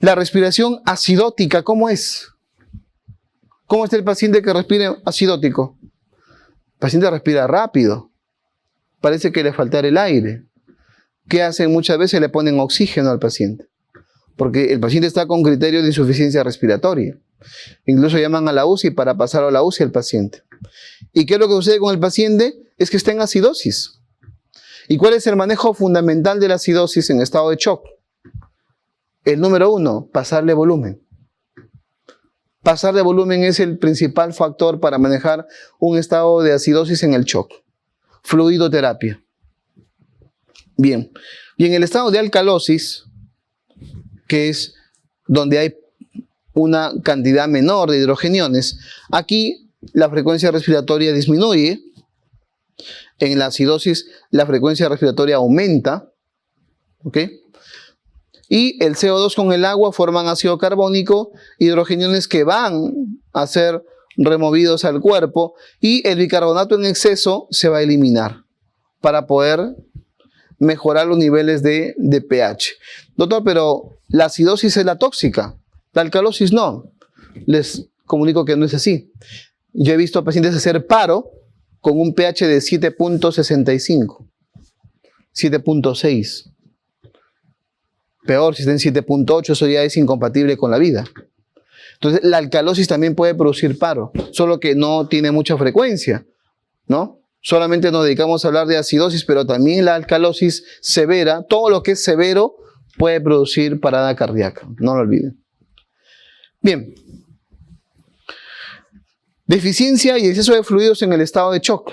La respiración acidótica, ¿cómo es? ¿Cómo está el paciente que respira acidótico? El paciente respira rápido. Parece que le faltara el aire. ¿Qué hacen? Muchas veces le ponen oxígeno al paciente, porque el paciente está con criterio de insuficiencia respiratoria. Incluso llaman a la UCI para pasar a la UCI al paciente. ¿Y qué es lo que sucede con el paciente? Es que está en acidosis. ¿Y cuál es el manejo fundamental de la acidosis en estado de shock? El número 1, pasarle volumen. Pasar de volumen es el principal factor para manejar un estado de acidosis en el shock. Fluidoterapia. Bien. Y en el estado de alcalosis, que es donde hay una cantidad menor de hidrogeniones, aquí la frecuencia respiratoria disminuye. En la acidosis la frecuencia respiratoria aumenta, ¿ok? Y el CO2 con el agua forman ácido carbónico, hidrogeniones que van a ser removidos al cuerpo y el bicarbonato en exceso se va a eliminar para poder mejorar los niveles de pH. Doctor, pero la acidosis es la tóxica, la alcalosis no. Les comunico que no es así. Yo he visto a pacientes hacer paro con un pH de 7.65, 7.6. Peor, si está en 7.8, eso ya es incompatible con la vida. Entonces, la alcalosis también puede producir paro, solo que no tiene mucha frecuencia, ¿no? Solamente nos dedicamos a hablar de acidosis, pero también la alcalosis severa, todo lo que es severo, puede producir parada cardíaca, no lo olviden. Bien. Deficiencia y exceso de fluidos en el estado de shock.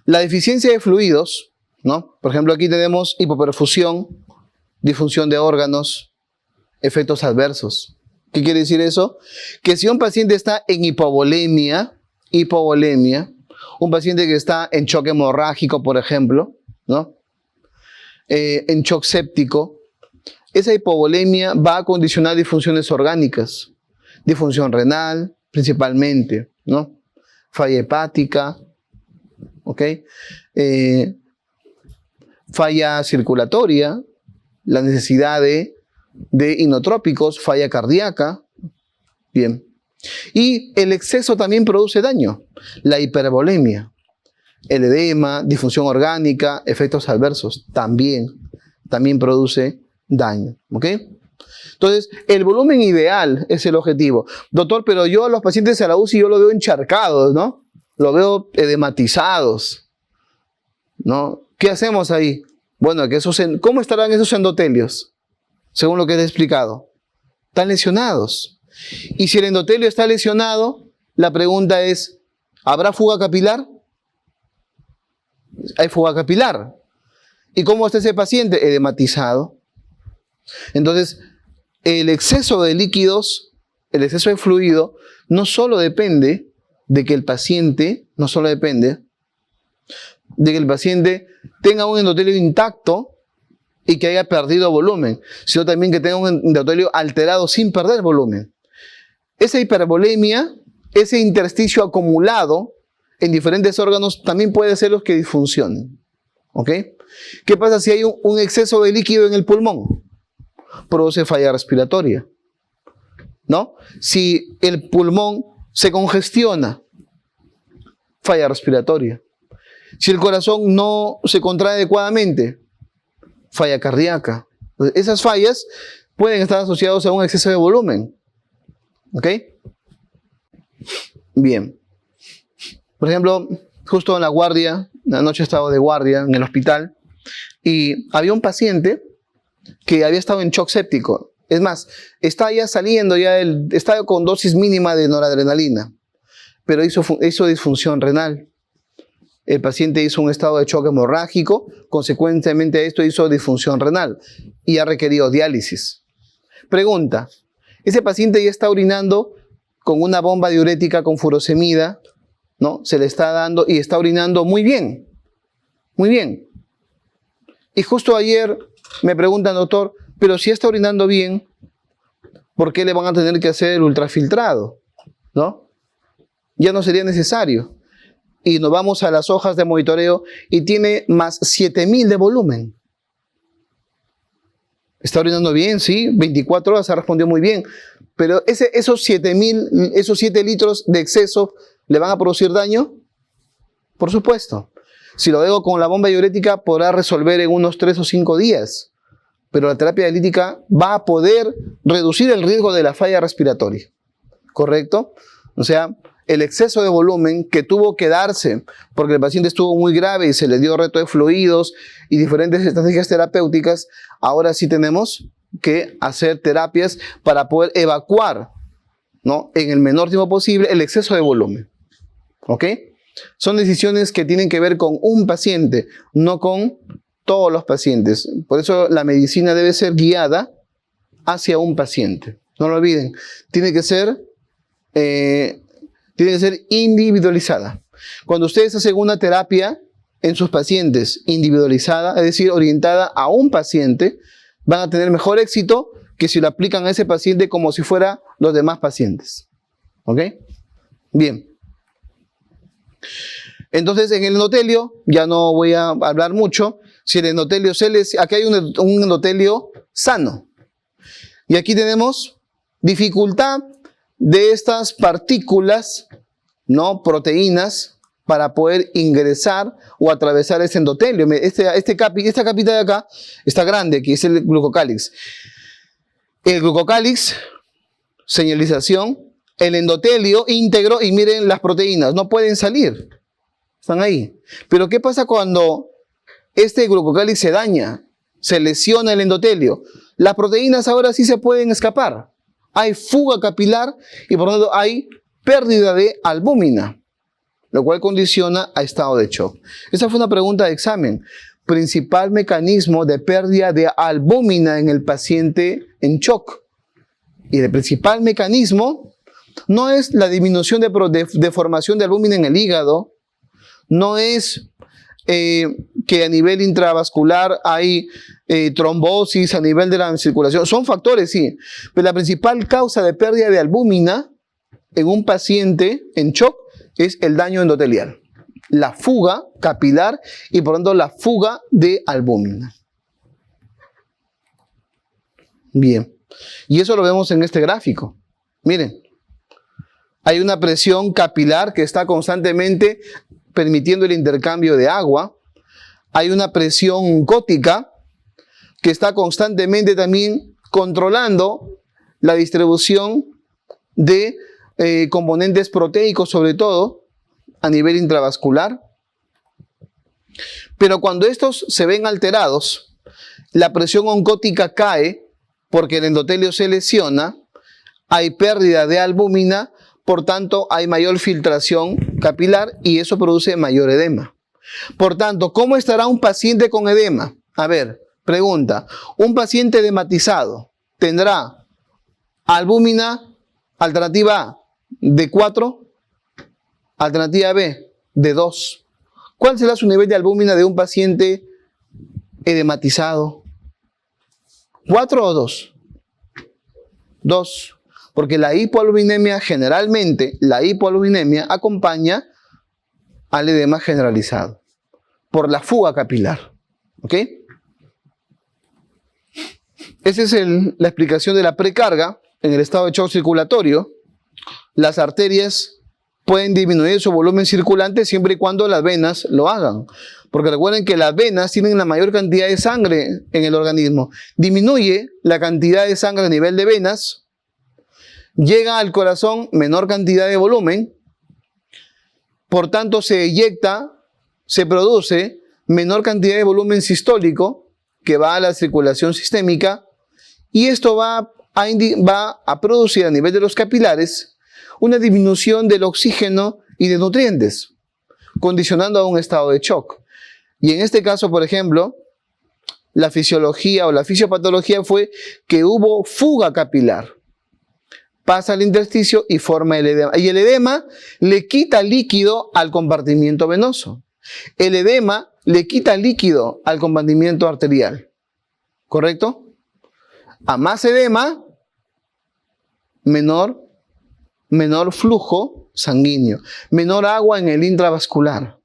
La deficiencia de fluidos, ¿no? Por ejemplo, aquí tenemos hipoperfusión, disfunción de órganos, efectos adversos. ¿Qué quiere decir eso? Que si un paciente está en hipovolemia, un paciente que está en shock hemorrágico, por ejemplo, ¿no? En shock séptico, esa hipovolemia va a condicionar disfunciones orgánicas, disfunción renal principalmente, ¿no? Falla hepática, ¿ok? Falla circulatoria, la necesidad de inotrópicos, falla cardíaca, bien. Y el exceso también produce daño, la hipervolemia, el edema, disfunción orgánica, efectos adversos, también produce daño, ¿ok? Entonces, el volumen ideal es el objetivo. Doctor, pero yo a los pacientes a la UCI yo los veo encharcados, ¿no? Los veo edematizados, ¿no? ¿Qué hacemos ahí? Bueno, que ¿cómo estarán esos endotelios? Según lo que te he explicado. Están lesionados. Y si el endotelio está lesionado, la pregunta es, ¿habrá fuga capilar? Hay fuga capilar. ¿Y cómo está ese paciente? Edematizado. Entonces, el exceso de líquidos, el exceso de fluido, no solo depende de que el paciente, tenga un endotelio intacto y que haya perdido volumen, sino también que tenga un endotelio alterado sin perder volumen. Esa hipervolemia, ese intersticio acumulado en diferentes órganos también puede ser los que disfuncionen. ¿Ok? ¿Qué pasa si hay un exceso de líquido en el pulmón? Produce falla respiratoria, ¿no? Si el pulmón se congestiona, falla respiratoria. Si el corazón no se contrae adecuadamente, falla cardíaca. Entonces, esas fallas pueden estar asociadas a un exceso de volumen. ¿Ok? Bien. Por ejemplo, justo en la guardia, anoche he estado de guardia en el hospital, y había un paciente que había estado en shock séptico. Es más, está ya saliendo, está con dosis mínima de noradrenalina, pero hizo disfunción renal. El paciente hizo un estado de shock hemorrágico, consecuentemente a esto hizo disfunción renal y ha requerido diálisis. Pregunta, ese paciente ya está orinando con una bomba diurética con furosemida, ¿no? Se le está dando y está orinando muy bien, muy bien. Y justo ayer me preguntan, doctor, pero si está orinando bien, ¿por qué le van a tener que hacer el ultrafiltrado? ¿No? Ya no sería necesario. Y nos vamos a las hojas de monitoreo y tiene más 7000 de volumen. Está orinando bien, sí, 24 horas, ha respondido muy bien. Pero esos 7000, esos 7 litros de exceso, ¿le van a producir daño? Por supuesto. Si lo dejo con la bomba diurética, podrá resolver en unos 3 o 5 días. Pero la terapia dialítica va a poder reducir el riesgo de la falla respiratoria. ¿Correcto? O sea, el exceso de volumen que tuvo que darse porque el paciente estuvo muy grave y se le dio reto de fluidos y diferentes estrategias terapéuticas, ahora sí tenemos que hacer terapias para poder evacuar, ¿no?, en el menor tiempo posible el exceso de volumen. ¿Ok? Son decisiones que tienen que ver con un paciente, no con todos los pacientes. Por eso la medicina debe ser guiada hacia un paciente. No lo olviden, tiene que ser individualizada. Cuando ustedes hacen una terapia en sus pacientes individualizada, es decir, orientada a un paciente, van a tener mejor éxito que si lo aplican a ese paciente como si fuera los demás pacientes. ¿Ok? Bien. Entonces, en el endotelio, ya no voy a hablar mucho. Si el endotelio aquí hay un endotelio sano. Y aquí tenemos dificultad de estas partículas, ¿no?, proteínas, para poder ingresar o atravesar ese endotelio. Esta capita de acá está grande, que es el glucocálix. El glucocálix, señalización, el endotelio íntegro, y miren las proteínas, no pueden salir. Están ahí. Pero ¿qué pasa cuando este glucocálix se daña? Se lesiona el endotelio. Las proteínas ahora sí se pueden escapar. Hay fuga capilar y por lo tanto hay pérdida de albúmina, lo cual condiciona a estado de shock. Esa fue una pregunta de examen. Principal mecanismo de pérdida de albúmina en el paciente en shock. Y el principal mecanismo no es la disminución de formación de albúmina en el hígado, no es que a nivel intravascular hay trombosis a nivel de la circulación. Son factores, sí, pero la principal causa de pérdida de albúmina en un paciente en shock es el daño endotelial, la fuga capilar y por lo tanto la fuga de albúmina. Bien, y eso lo vemos en este gráfico. Miren, hay una presión capilar que está constantemente permitiendo el intercambio de agua. Hay una presión gótica que está constantemente también controlando la distribución de componentes proteicos, sobre todo a nivel intravascular. Pero cuando estos se ven alterados, la presión oncótica cae porque el endotelio se lesiona, hay pérdida de albúmina, por tanto hay mayor filtración capilar y eso produce mayor edema. Por tanto, ¿cómo estará un paciente con edema? A ver, pregunta, un paciente edematizado tendrá albúmina, alternativa A, de 4, alternativa B, de 2. ¿Cuál será su nivel de albúmina de un paciente edematizado? ¿4 o 2? 2. Porque la hipoalbuminemia, generalmente, la hipoalbuminemia acompaña al edema generalizado por la fuga capilar. ¿Ok? Esa es la explicación de la precarga en el estado de shock circulatorio. Las arterias pueden disminuir su volumen circulante siempre y cuando las venas lo hagan. Porque recuerden que las venas tienen la mayor cantidad de sangre en el organismo. Disminuye la cantidad de sangre a nivel de venas, llega al corazón menor cantidad de volumen, por tanto se eyecta, se produce menor cantidad de volumen sistólico que va a la circulación sistémica, y esto va a producir a nivel de los capilares una disminución del oxígeno y de nutrientes, condicionando a un estado de shock. Y en este caso, por ejemplo, la fisiología o la fisiopatología fue que hubo fuga capilar. Pasa al intersticio y forma el edema. Y el edema le quita líquido al compartimiento venoso. El edema le quita líquido al compartimiento arterial. ¿Correcto? A más edema, menor flujo sanguíneo, menor agua en el intravascular.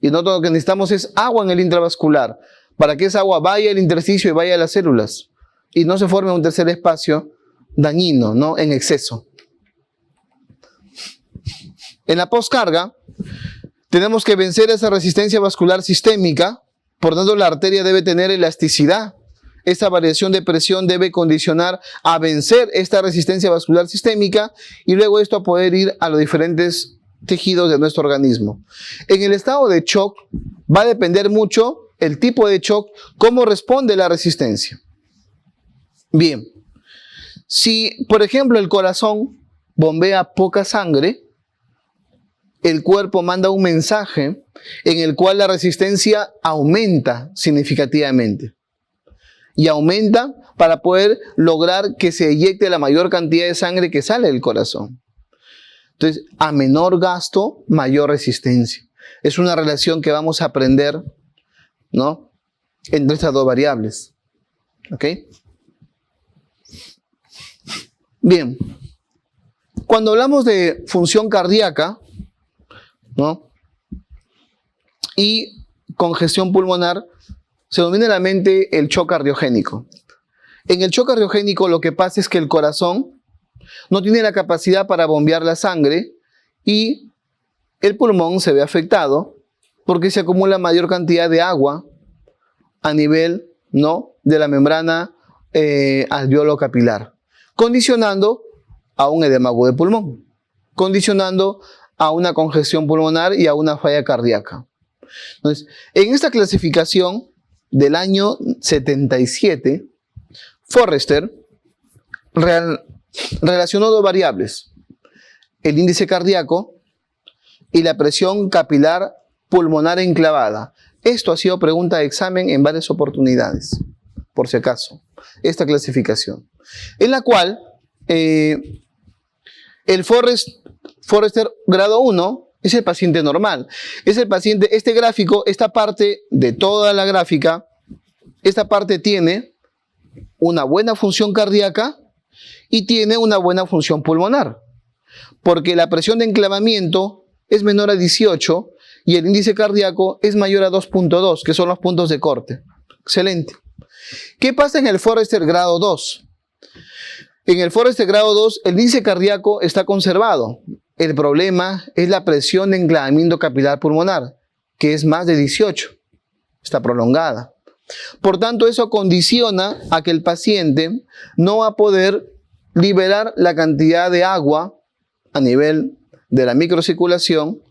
Y nosotros lo que necesitamos es agua en el intravascular, para que esa agua vaya al intersticio y vaya a las células, y no se forme un tercer espacio dañino, ¿no? En exceso. En la postcarga, tenemos que vencer esa resistencia vascular sistémica, por tanto la arteria debe tener elasticidad. Esta variación de presión debe condicionar a vencer esta resistencia vascular sistémica y luego esto a poder ir a los diferentes tejidos de nuestro organismo. En el estado de shock va a depender mucho el tipo de shock, cómo responde la resistencia. Bien, si por ejemplo el corazón bombea poca sangre, el cuerpo manda un mensaje en el cual la resistencia aumenta significativamente. Y aumenta para poder lograr que se eyecte la mayor cantidad de sangre que sale del corazón. Entonces, a menor gasto, mayor resistencia. Es una relación que vamos a aprender, ¿no?, entre estas dos variables. ¿Ok? Bien. Cuando hablamos de función cardíaca, ¿no?, y congestión pulmonar, se nos viene a la mente el shock cardiogénico. En el shock cardiogénico lo que pasa es que el corazón no tiene la capacidad para bombear la sangre y el pulmón se ve afectado porque se acumula mayor cantidad de agua a nivel, ¿no?, de la membrana alveolo capilar, condicionando a un edema agudo de pulmón, condicionando a una congestión pulmonar y a una falla cardíaca. Entonces, en esta clasificación del año 77, Forrester relacionó dos variables, el índice cardíaco y la presión capilar pulmonar enclavada. Esto ha sido pregunta de examen en varias oportunidades, por si acaso, esta clasificación, en la cual el Forrester grado 1 es el paciente normal. Es el paciente, este gráfico, esta parte de toda la gráfica, esta parte tiene una buena función cardíaca y tiene una buena función pulmonar. Porque la presión de enclavamiento es menor a 18 y el índice cardíaco es mayor a 2.2, que son los puntos de corte. Excelente. ¿Qué pasa en el Forrester grado 2? En el Forrester grado 2, el índice cardíaco está conservado. El problema es la presión de enclavamiento capilar pulmonar, que es más de 18. Está prolongada. Por tanto, eso condiciona a que el paciente no va a poder liberar la cantidad de agua a nivel de la microcirculación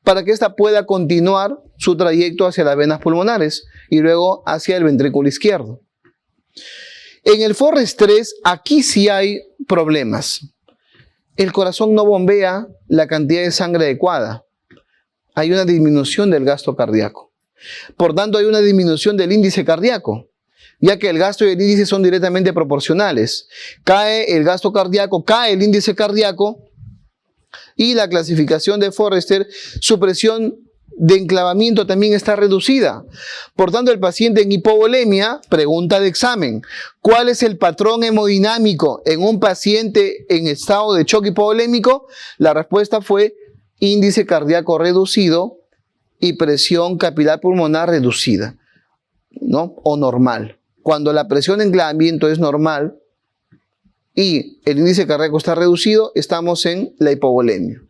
para que ésta pueda continuar su trayecto hacia las venas pulmonares y luego hacia el ventrículo izquierdo. En el Forrester 3, aquí sí hay problemas. El corazón no bombea la cantidad de sangre adecuada. Hay una disminución del gasto cardíaco. Por tanto, hay una disminución del índice cardíaco, ya que el gasto y el índice son directamente proporcionales. Cae el gasto cardíaco, cae el índice cardíaco, y la clasificación de Forrester, su presión de enclavamiento también está reducida. Por tanto, el paciente en hipovolemia, pregunta de examen, ¿cuál es el patrón hemodinámico en un paciente en estado de shock hipovolémico? La respuesta fue índice cardíaco reducido y presión capilar pulmonar reducida, ¿no?, o normal. Cuando la presión de enclavamiento es normal y el índice cardíaco está reducido, estamos en la hipovolemia.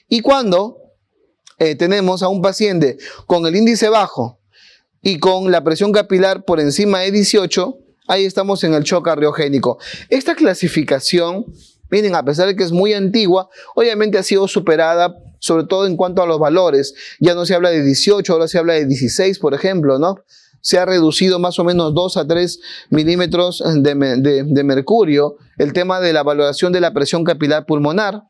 Y cuando tenemos a un paciente con el índice bajo y con la presión capilar por encima de 18, ahí estamos en el shock cardiogénico. Esta clasificación, miren, a pesar de que es muy antigua, obviamente ha sido superada, sobre todo en cuanto a los valores. Ya no se habla de 18, ahora se habla de 16, por ejemplo, ¿no? Se ha reducido más o menos 2 a 3 milímetros de mercurio el tema de la valoración de la presión capilar pulmonar.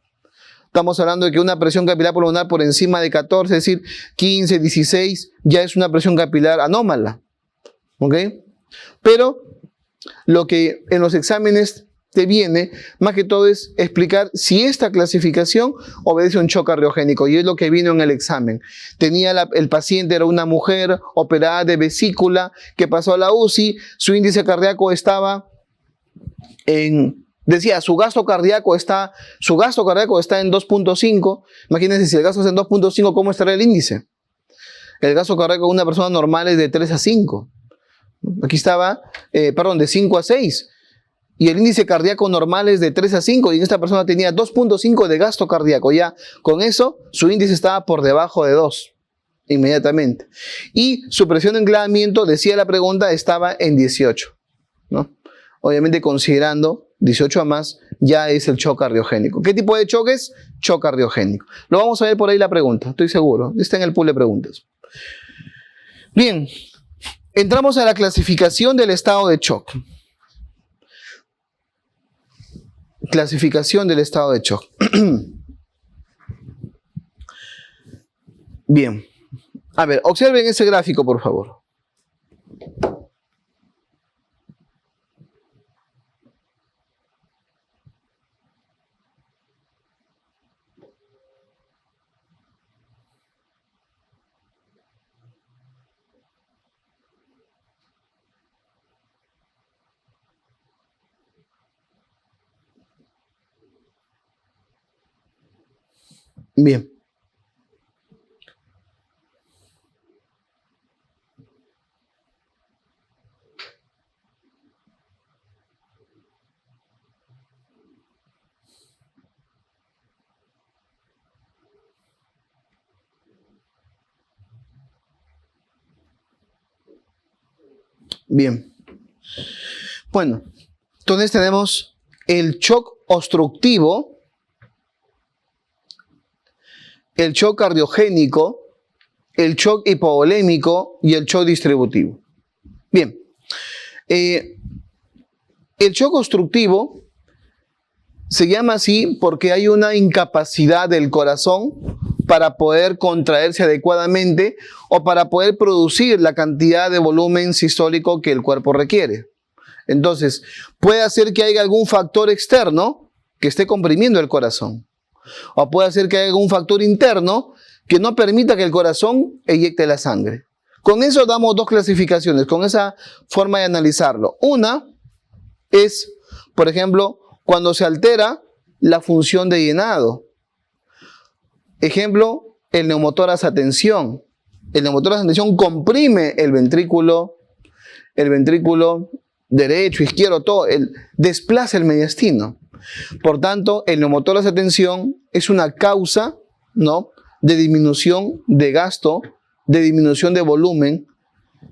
Estamos hablando de que una presión capilar pulmonar por encima de 14, es decir, 15, 16, ya es una presión capilar anómala. ¿Ok? Pero lo que en los exámenes te viene, más que todo, es explicar si esta clasificación obedece a un shock cardiogénico, y es lo que vino en el examen. El paciente era una mujer operada de vesícula que pasó a la UCI, su índice cardíaco estaba decía, su gasto cardíaco está en 2.5. Imagínense, si el gasto es en 2.5, ¿cómo estará el índice? El gasto cardíaco de una persona normal es de 3 a 5. Aquí estaba, de 5 a 6. Y el índice cardíaco normal es de 3 a 5, y esta persona tenía 2.5 de gasto cardíaco. Ya con eso, su índice estaba por debajo de 2, inmediatamente. Y su presión de enclavamiento, decía la pregunta, estaba en 18, ¿no? Obviamente, considerando 18 a más, ya es el shock cardiogénico. ¿Qué tipo de shock es? Shock cardiogénico. Lo vamos a ver por ahí la pregunta, estoy seguro. Está en el pool de preguntas. Bien, entramos a la clasificación del estado de shock. Clasificación del estado de shock. Bien. A ver, observen ese gráfico, por favor. Bien. Bien. Bueno, entonces tenemos el shock obstructivo, el shock cardiogénico, el shock hipovolémico y el shock distributivo. Bien. El shock obstructivo se llama así porque hay una incapacidad del corazón para poder contraerse adecuadamente o para poder producir la cantidad de volumen sistólico que el cuerpo requiere. Entonces, puede hacer que haya algún factor externo que esté comprimiendo el corazón, o puede hacer que haya algún factor interno que no permita que el corazón eyecte la sangre. Con eso damos dos clasificaciones, con esa forma de analizarlo. Una es, por ejemplo, cuando se altera la función de llenado. Ejemplo, el neumotórax a tensión. El neumotórax a tensión comprime el ventrículo derecho, izquierdo, todo, desplaza el mediastino. Por tanto, el neumotórax a tensión es una causa, ¿no?, de disminución de gasto, de disminución de volumen,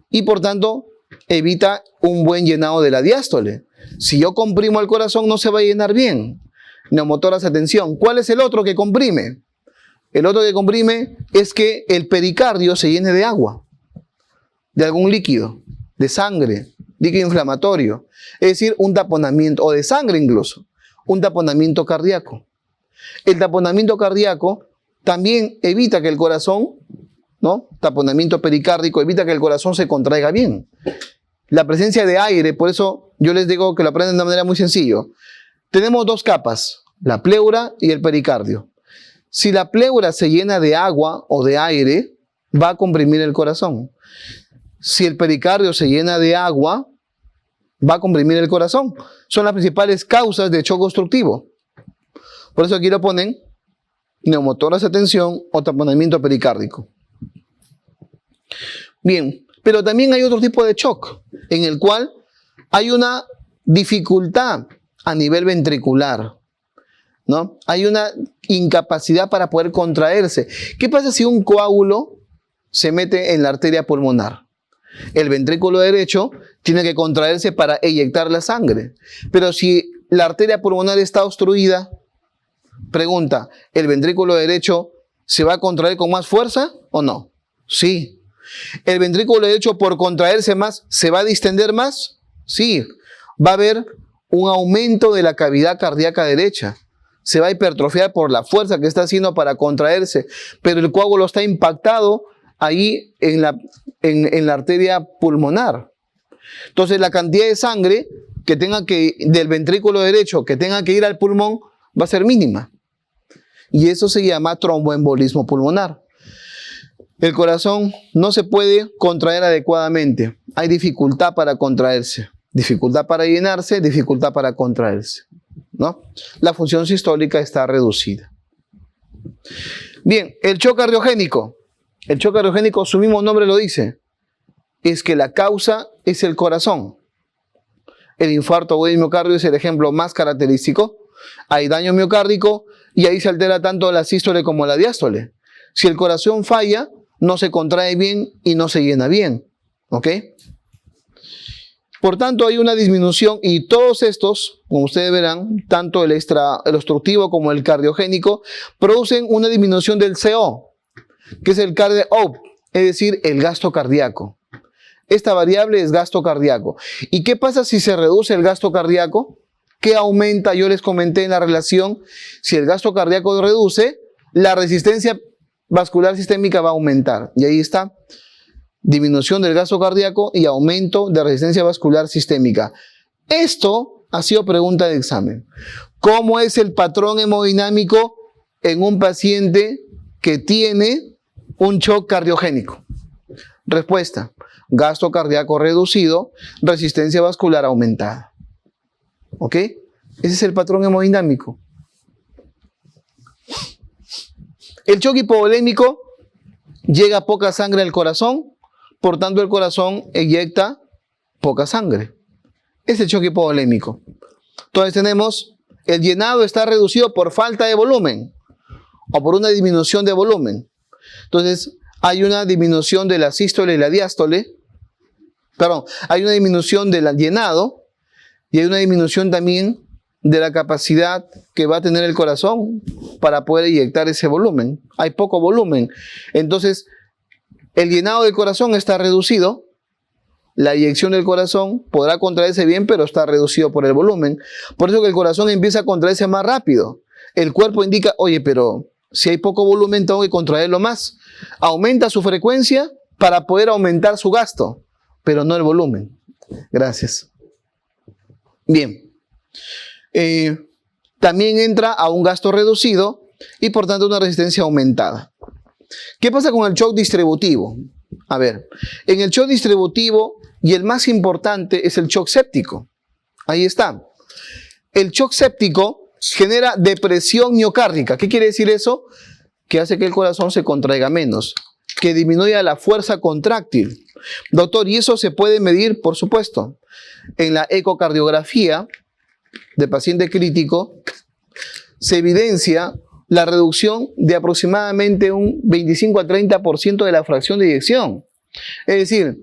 y por tanto evita un buen llenado de la diástole. Si yo comprimo el corazón, no se va a llenar bien. Neumotórax a tensión. ¿Cuál es el otro que comprime? El otro que comprime es que el pericardio se llene de agua, de algún líquido, de sangre, líquido inflamatorio. Es decir, un taponamiento, o de sangre incluso, un taponamiento cardíaco. El taponamiento cardíaco también evita que el corazón, ¿no?, taponamiento pericárdico, evita que el corazón se contraiga bien. La presencia de aire, por eso yo les digo que lo aprendan de una manera muy sencilla. Tenemos dos capas, la pleura y el pericardio. Si la pleura se llena de agua o de aire, va a comprimir el corazón. Si el pericardio se llena de agua, va a comprimir el corazón. Son las principales causas de shock obstructivo. Por eso aquí lo ponen neumotórax a tensión o taponamiento pericárdico. Bien, pero también hay otro tipo de shock en el cual hay una dificultad a nivel ventricular. ¿no? Hay una incapacidad para poder contraerse. ¿Qué pasa si un coágulo se mete en la arteria pulmonar? El ventrículo derecho tiene que contraerse para eyectar la sangre. Pero si la arteria pulmonar está obstruida, pregunta, ¿el ventrículo derecho se va a contraer con más fuerza o no? Sí. ¿El ventrículo derecho, por contraerse más, se va a distender más? Sí. Va a haber un aumento de la cavidad cardíaca derecha. Se va a hipertrofiar por la fuerza que está haciendo para contraerse, pero el coágulo está impactado ahí en la arteria pulmonar. Entonces la cantidad de sangre que tenga del ventrículo derecho que tenga que ir al pulmón va a ser mínima. Y eso se llama tromboembolismo pulmonar. El corazón no se puede contraer adecuadamente. Hay dificultad para contraerse, dificultad para llenarse, dificultad para contraerse, ¿no? La función sistólica está reducida. Bien, el shock cardiogénico. El shock cardiogénico, su mismo nombre lo dice, es que la causa es el corazón. El infarto agudo del miocardio es el ejemplo más característico. Hay daño miocárdico y ahí se altera tanto la sístole como la diástole. Si el corazón falla, no se contrae bien y no se llena bien, ¿ok? Por tanto, hay una disminución y todos estos, como ustedes verán, tanto el obstructivo como el cardiogénico, producen una disminución del CO, que es el cardio out, es decir, el gasto cardíaco. Esta variable es gasto cardíaco. ¿Y qué pasa si se reduce el gasto cardíaco? ¿Qué aumenta? Yo les comenté en la relación, si el gasto cardíaco reduce, la resistencia vascular sistémica va a aumentar. Y ahí está, disminución del gasto cardíaco y aumento de resistencia vascular sistémica. Esto ha sido pregunta de examen. ¿Cómo es el patrón hemodinámico en un paciente que tiene un shock cardiogénico? Respuesta: gasto cardíaco reducido, resistencia vascular aumentada. ¿Ok? Ese es el patrón hemodinámico. El shock hipovolémico, llega poca sangre al corazón, por tanto el corazón eyecta poca sangre. Es el shock hipovolémico. Entonces tenemos, el llenado está reducido por falta de volumen o por una disminución de volumen. Entonces hay una disminución de la sístole y la diástole, perdón, hay una disminución del llenado y hay una disminución también de la capacidad que va a tener el corazón para poder eyectar ese volumen. Hay poco volumen. Entonces, el llenado del corazón está reducido. La eyección del corazón podrá contraerse bien, pero está reducido por el volumen. Por eso que el corazón empieza a contraerse más rápido. El cuerpo indica, oye, pero si hay poco volumen, tengo que contraerlo más. Aumenta su frecuencia para poder aumentar su gasto, pero no el volumen. Gracias. Bien. También entra a un gasto reducido y por tanto una resistencia aumentada. ¿Qué pasa con el shock distributivo? A ver, en el shock distributivo, y el más importante es el shock séptico. Ahí está. El shock séptico genera depresión miocárdica. ¿Qué quiere decir eso? Que hace que el corazón se contraiga menos, que disminuya la fuerza contráctil. Doctor, ¿y eso se puede medir? Por supuesto. En la ecocardiografía de paciente crítico se evidencia la reducción de aproximadamente un 25 a 30% de la fracción de eyección. Es decir,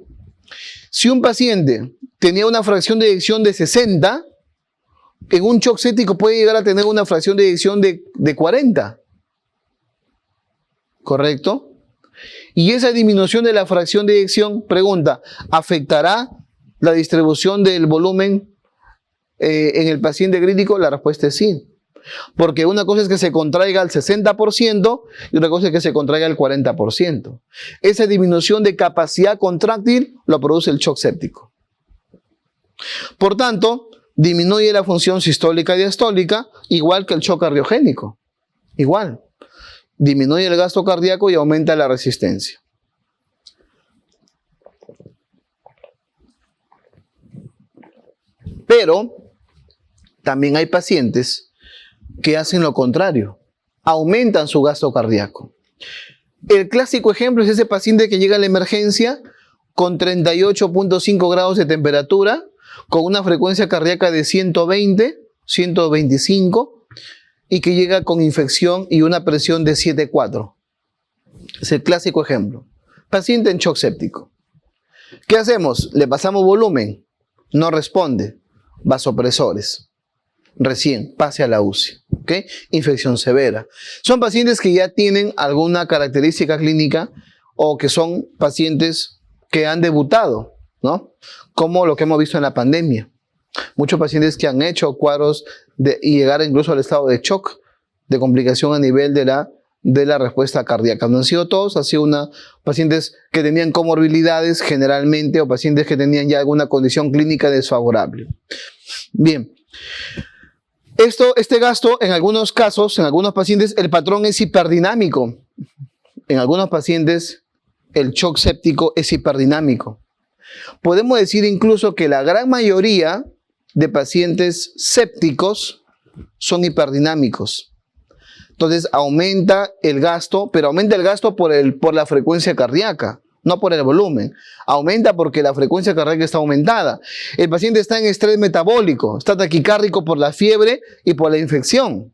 si un paciente tenía una fracción de eyección de 60, en un shock séptico puede llegar a tener una fracción de eyección de 40. ¿Correcto? Y esa disminución de la fracción de eyección, pregunta, ¿afectará la distribución del volumen en el paciente crítico? La respuesta es sí. Porque una cosa es que se contraiga al 60% y otra cosa es que se contraiga al 40%. Esa disminución de capacidad contráctil lo produce el shock séptico. Por tanto, disminuye la función sistólica y diastólica, igual que el shock cardiogénico. Igual. Disminuye el gasto cardíaco y aumenta la resistencia. Pero también hay pacientes que hacen lo contrario, aumentan su gasto cardíaco. El clásico ejemplo es ese paciente que llega a la emergencia con 38.5 grados de temperatura, con una frecuencia cardíaca de 120, 125, y que llega con infección y una presión de 7,4. Es el clásico ejemplo. Paciente en shock séptico. ¿Qué hacemos? Le pasamos volumen. No responde. Vasopresores. Recién pase a la UCI. ¿Ok? Infección severa. Son pacientes que ya tienen alguna característica clínica o que son pacientes que han debutado, ¿no? Como lo que hemos visto en la pandemia. Muchos pacientes que han hecho cuadros y llegar incluso al estado de shock, de complicación a nivel de la respuesta cardíaca. No han sido todos, han sido pacientes que tenían comorbilidades generalmente o pacientes que tenían ya alguna condición clínica desfavorable. Bien. Este gasto, en algunos casos, en algunos pacientes, el patrón es hiperdinámico. En algunos pacientes, el shock séptico es hiperdinámico. Podemos decir incluso que la gran mayoría de pacientes sépticos son hiperdinámicos. Entonces aumenta el gasto, pero aumenta el gasto por la frecuencia cardíaca, no por el volumen. Aumenta porque la frecuencia cardíaca está aumentada. El paciente está en estrés metabólico, está taquicárdico por la fiebre y por la infección.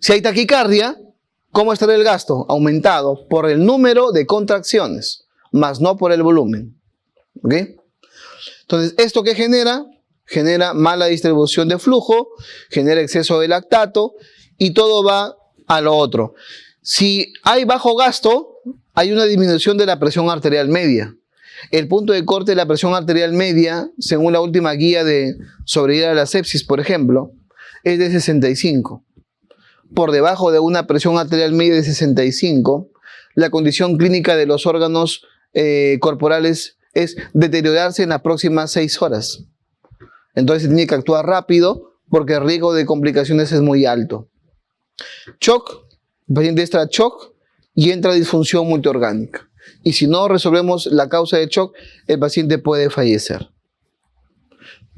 Si hay taquicardia, ¿cómo estará el gasto? Aumentado por el número de contracciones, más no por el volumen. ¿Ok? Entonces, ¿esto qué genera? Genera mala distribución de flujo, genera exceso de lactato y todo va a lo otro. Si hay bajo gasto, hay una disminución de la presión arterial media. El punto de corte de la presión arterial media, según la última guía de sobrevivir a la sepsis, por ejemplo, es de 65. Por debajo de una presión arterial media de 65, la condición clínica de los órganos corporales es deteriorarse en las próximas 6 horas. Entonces se tiene que actuar rápido porque el riesgo de complicaciones es muy alto. Shock, el paciente entra a shock y entra a disfunción multiorgánica. Y si no resolvemos la causa de shock, el paciente puede fallecer.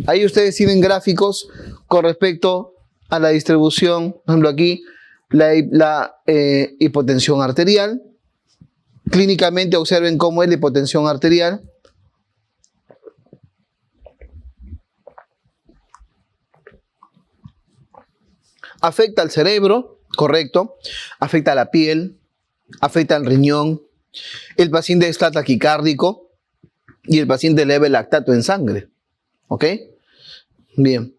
Ahí ustedes tienen gráficos con respecto a la distribución, por ejemplo aquí, la hipotensión arterial. Clínicamente observen cómo es la hipotensión arterial. Afecta al cerebro, correcto, afecta a la piel, afecta al riñón, el paciente está taquicárdico y el paciente eleva el lactato en sangre. ¿Ok? Bien.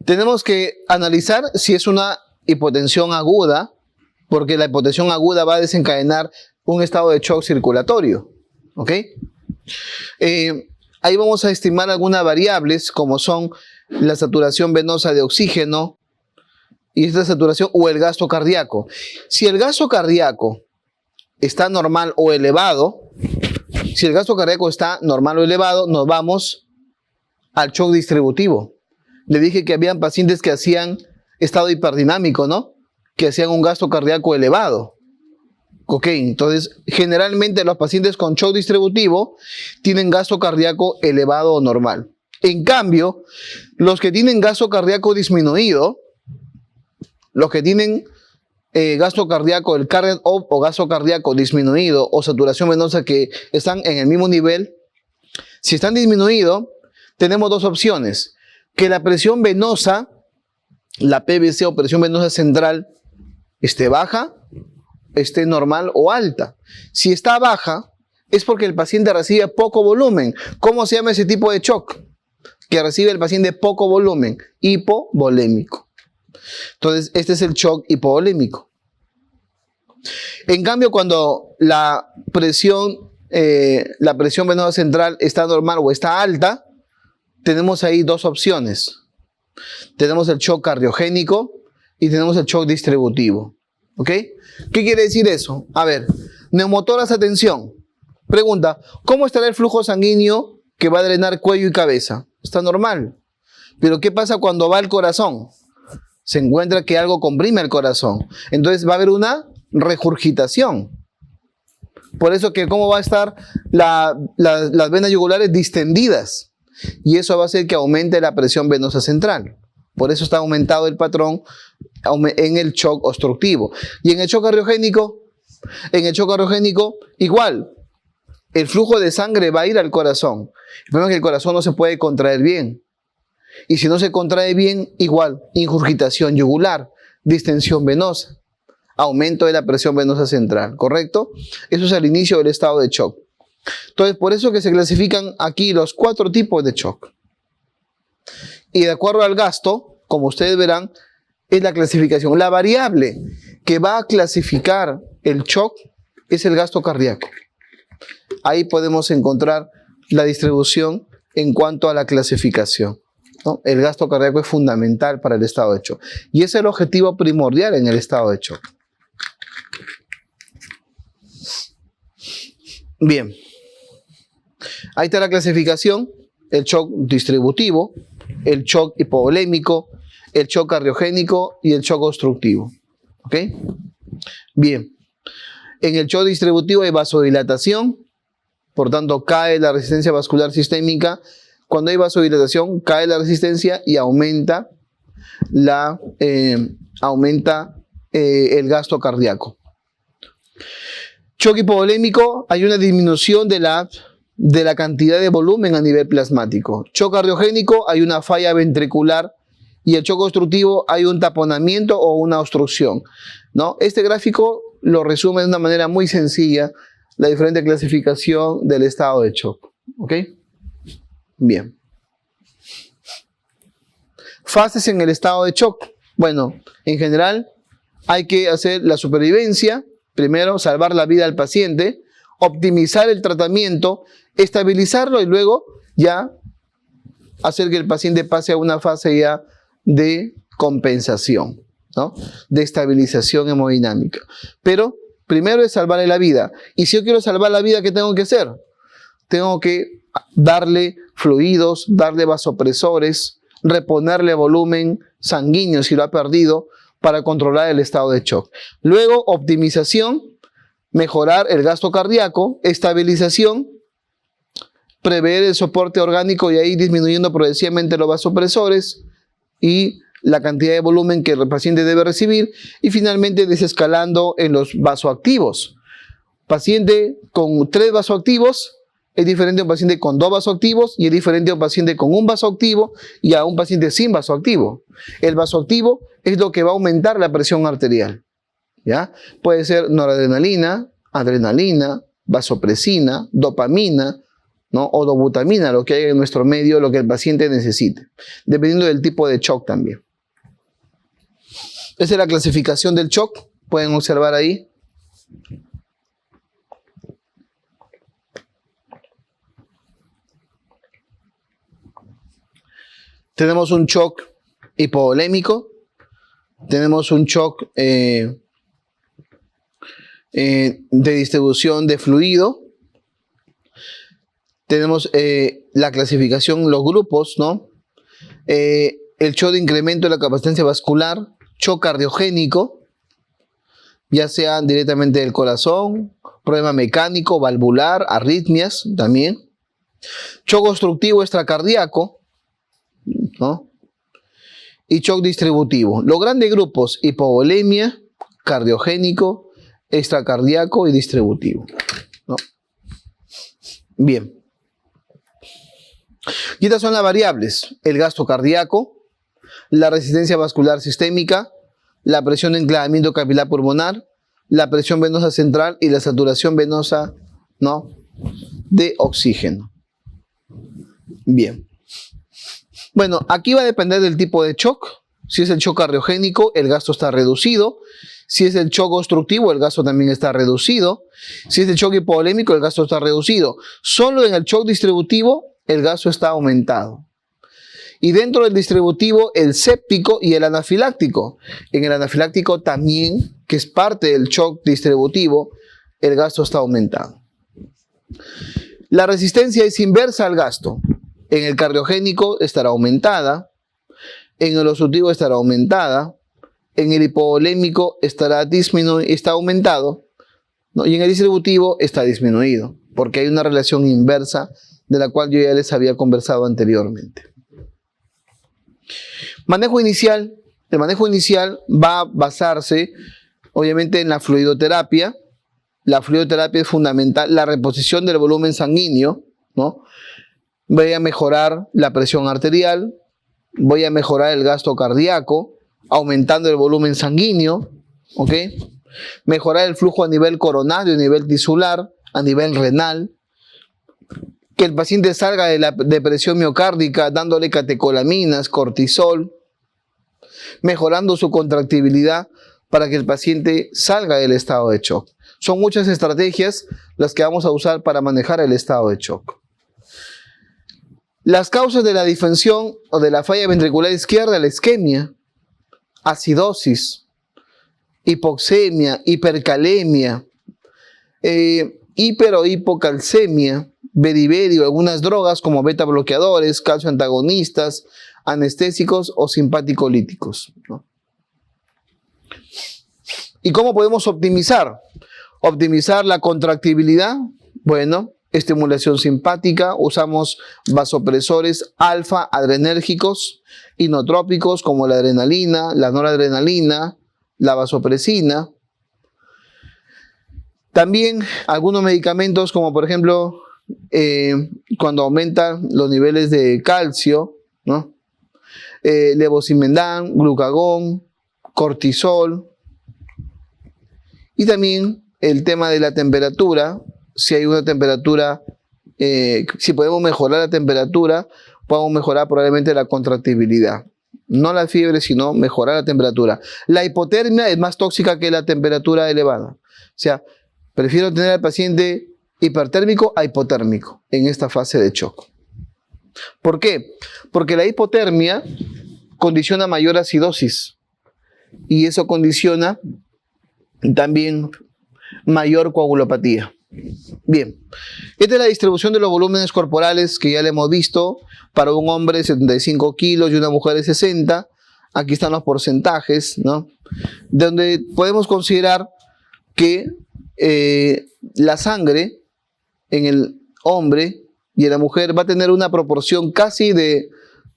Tenemos que analizar si es una hipotensión aguda, porque la hipotensión aguda va a desencadenar un estado de shock circulatorio. ¿Ok? Ahí vamos a estimar algunas variables como son la saturación venosa de oxígeno, y esta saturación o el gasto cardíaco. Si el gasto cardíaco está normal o elevado, nos vamos al shock distributivo. Le dije que habían pacientes que hacían estado hiperdinámico, ¿no? Que hacían un gasto cardíaco elevado. Ok, entonces generalmente los pacientes con shock distributivo tienen gasto cardíaco elevado o normal. En cambio, los que tienen gasto cardíaco disminuido, los que tienen gasto cardíaco, el cardiac up o gasto cardíaco disminuido o saturación venosa que están en el mismo nivel, si están disminuidos, tenemos dos opciones. Que la presión venosa, la PVC o presión venosa central, esté baja, esté normal o alta. Si está baja, es porque el paciente recibe poco volumen. ¿Cómo se llama ese tipo de shock? Que recibe el paciente poco volumen, hipovolémico. Entonces, este es el shock hipovolémico. En cambio, cuando la presión venosa central está normal o está alta, tenemos ahí dos opciones. Tenemos el shock cardiogénico y tenemos el shock distributivo. ¿Ok? ¿Qué quiere decir eso? A ver, neumotoras, atención. Pregunta, ¿cómo estará el flujo sanguíneo que va a drenar cuello y cabeza? Está normal. Pero ¿qué pasa cuando va al corazón? Se encuentra que algo comprime el corazón. Entonces va a haber una regurgitación. Por eso que cómo va a estar las venas yugulares distendidas. Y eso va a hacer que aumente la presión venosa central. Por eso está aumentado el patrón en el shock obstructivo. Y en el shock cardiogénico, igual. El flujo de sangre va a ir al corazón. El problema es que el corazón no se puede contraer bien. Y si no se contrae bien, igual, ingurgitación yugular, distensión venosa, aumento de la presión venosa central, ¿correcto? Eso es al inicio del estado de shock. Entonces, por eso que se clasifican aquí los 4 tipos de shock. Y de acuerdo al gasto, como ustedes verán, es la clasificación. La variable que va a clasificar el shock es el gasto cardíaco. Ahí podemos encontrar la distribución en cuanto a la clasificación, ¿no? El gasto cardíaco es fundamental para el estado de shock. Y ese es el objetivo primordial en el estado de shock. Bien. Ahí está la clasificación. El shock distributivo, el shock hipovolémico, el shock cardiogénico y el shock obstructivo. ¿Ok? Bien. En el shock distributivo hay vasodilatación, por tanto cae la resistencia vascular sistémica. Cuando hay vasodilatación cae la resistencia y aumenta el gasto cardíaco. Shock hipovolémico, hay una disminución de la cantidad de volumen a nivel plasmático. Shock cardiogénico, hay una falla ventricular. Y el shock obstructivo, hay un taponamiento o una obstrucción, ¿no? Este gráfico lo resume de una manera muy sencilla la diferente clasificación del estado de shock. ¿Ok? Bien. Fases en el estado de shock. Bueno, en general hay que hacer la supervivencia. Primero, salvar la vida al paciente, optimizar el tratamiento, estabilizarlo y luego ya hacer que el paciente pase a una fase ya de compensación, ¿no? De estabilización hemodinámica. Pero primero es salvarle la vida. Y si yo quiero salvar la vida, ¿qué tengo que hacer? Tengo que darle fluidos, darle vasopresores, reponerle volumen sanguíneo si lo ha perdido para controlar el estado de shock. Luego, optimización, mejorar el gasto cardíaco, estabilización, prever el soporte orgánico y ahí disminuyendo progresivamente los vasopresores y la cantidad de volumen que el paciente debe recibir, y finalmente desescalando en los vasoactivos. Paciente con 3 vasoactivos es diferente a un paciente con 2 vasoactivos y es diferente a un paciente con 1 vasoactivo y a un paciente sin vasoactivo. El vasoactivo es lo que va a aumentar la presión arterial, ¿ya? Puede ser noradrenalina, adrenalina, vasopresina, dopamina, ¿no? O dobutamina, lo que hay en nuestro medio, lo que el paciente necesite, dependiendo del tipo de shock también. Esa es la clasificación del shock, pueden observar ahí. Tenemos un shock hipovolémico, tenemos un shock de distribución de fluido. Tenemos la clasificación, los grupos, ¿no? El shock de incremento de la capacidad vascular, shock cardiogénico, ya sea directamente del corazón, problema mecánico, valvular, arritmias también. Shock obstructivo extracardíaco, ¿no? Y shock distributivo. Los grandes grupos, hipovolemia, cardiogénico, extracardíaco y distributivo, ¿no? Bien. Y estas son las variables: el gasto cardíaco, la resistencia vascular sistémica, la presión de enclavamiento capilar pulmonar, la presión venosa central y la saturación venosa, ¿no?, de oxígeno. Bien. Bueno, aquí va a depender del tipo de shock. Si es el shock cardiogénico, el gasto está reducido. Si es el shock obstructivo, el gasto también está reducido. Si es el shock hipovolémico, el gasto está reducido. Solo en el shock distributivo, el gasto está aumentado. Y dentro del distributivo, el séptico y el anafiláctico. En el anafiláctico también, que es parte del shock distributivo, el gasto está aumentado. La resistencia es inversa al gasto. En el cardiogénico estará aumentada, en el obstructivo estará aumentada, en el hipovolémico está aumentado, ¿no? Y en el distributivo está disminuido, porque hay una relación inversa de la cual yo ya les había conversado anteriormente. Manejo inicial. El manejo inicial va a basarse, obviamente, en la fluidoterapia. La fluidoterapia es fundamental, la reposición del volumen sanguíneo, ¿no? Va a mejorar la presión arterial, voy a mejorar el gasto cardíaco, aumentando el volumen sanguíneo, ¿ok? Mejorar el flujo a nivel coronario, a nivel tisular, a nivel renal, que el paciente salga de la depresión miocárdica dándole catecolaminas, cortisol, mejorando su contractibilidad para que el paciente salga del estado de shock. Son muchas estrategias las que vamos a usar para manejar el estado de shock. Las causas de la disfunción o de la falla ventricular izquierda, la isquemia, acidosis, hipoxemia, hipercalemia, hiper o hipocalcemia, beriberio, algunas drogas como beta bloqueadores, calcio antagonistas, anestésicos o simpaticolíticos, ¿no? ¿Y cómo podemos optimizar? Optimizar la contractibilidad, bueno, estimulación simpática, usamos vasopresores alfa adrenérgicos, inotrópicos como la adrenalina, la noradrenalina, la vasopresina. También algunos medicamentos como por ejemplo cuando aumentan los niveles de calcio, ¿no? Levosimendan, glucagón, cortisol. Y también el tema de la temperatura, si hay una temperatura, si podemos mejorar la temperatura, podemos mejorar probablemente la contractibilidad. No la fiebre, sino mejorar la temperatura. La hipotermia es más tóxica que la temperatura elevada. O sea, prefiero tener al paciente hipertérmico a hipotérmico en esta fase de shock. ¿Por qué? Porque la hipotermia condiciona mayor acidosis y eso condiciona también mayor coagulopatía. Bien, esta es la distribución de los volúmenes corporales que ya le hemos visto para un hombre de 75 kilos y una mujer de 60. Aquí están los porcentajes, ¿no? Donde podemos considerar que la sangre en el hombre y en la mujer va a tener una proporción casi de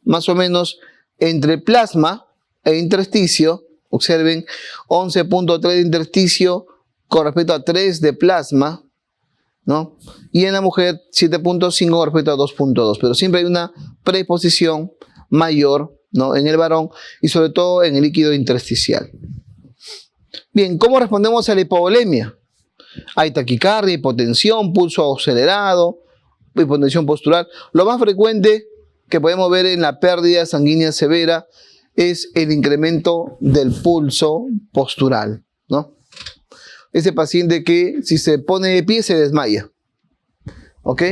más o menos entre plasma e intersticio. Observen, 11.3 de intersticio con respecto a 3 de plasma, ¿no? Y en la mujer 7.5 con respecto a 2.2, pero siempre hay una preposición mayor, ¿no? En el varón y sobre todo en el líquido intersticial. Bien, ¿cómo respondemos a la hipovolemia? Hay taquicardia, hipotensión, pulso acelerado, hipotensión postural. Lo más frecuente que podemos ver en la pérdida sanguínea severa es el incremento del pulso postural, ¿no? Ese paciente que si se pone de pie se desmaya, ¿ok?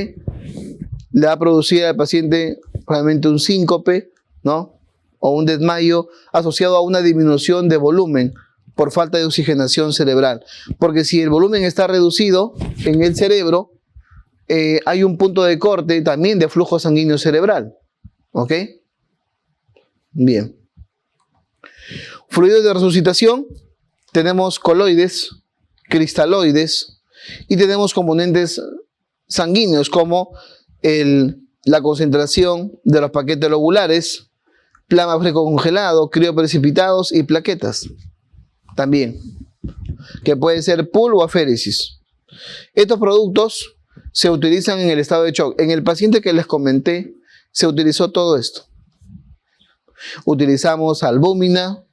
Le va a producir al paciente realmente un síncope, ¿no? O un desmayo asociado a una disminución de volumen por falta de oxigenación cerebral. Porque si el volumen está reducido en el cerebro, hay un punto de corte también de flujo sanguíneo cerebral, ¿ok? Bien. Fluidos de resucitación, tenemos coloides, cristaloides y tenemos componentes sanguíneos como la concentración de los paquetes lobulares, plasma precongelado, crioprecipitados y plaquetas también, que pueden ser pool o aféresis. Estos productos se utilizan en el estado de shock. En el paciente que les comenté se utilizó todo esto. Utilizamos albúmina,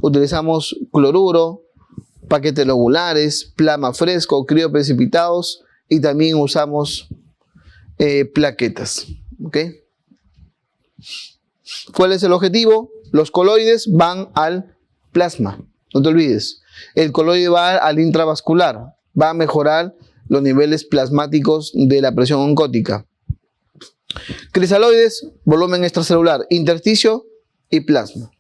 utilizamos cloruro, paquetes lobulares, plasma fresco, crioprecipitados y también usamos plaquetas. ¿Ok? ¿Cuál es el objetivo? Los coloides van al plasma, no te olvides. El coloide va al intravascular, va a mejorar los niveles plasmáticos de la presión oncótica. Cristaloides, volumen extracelular, intersticio y plasma.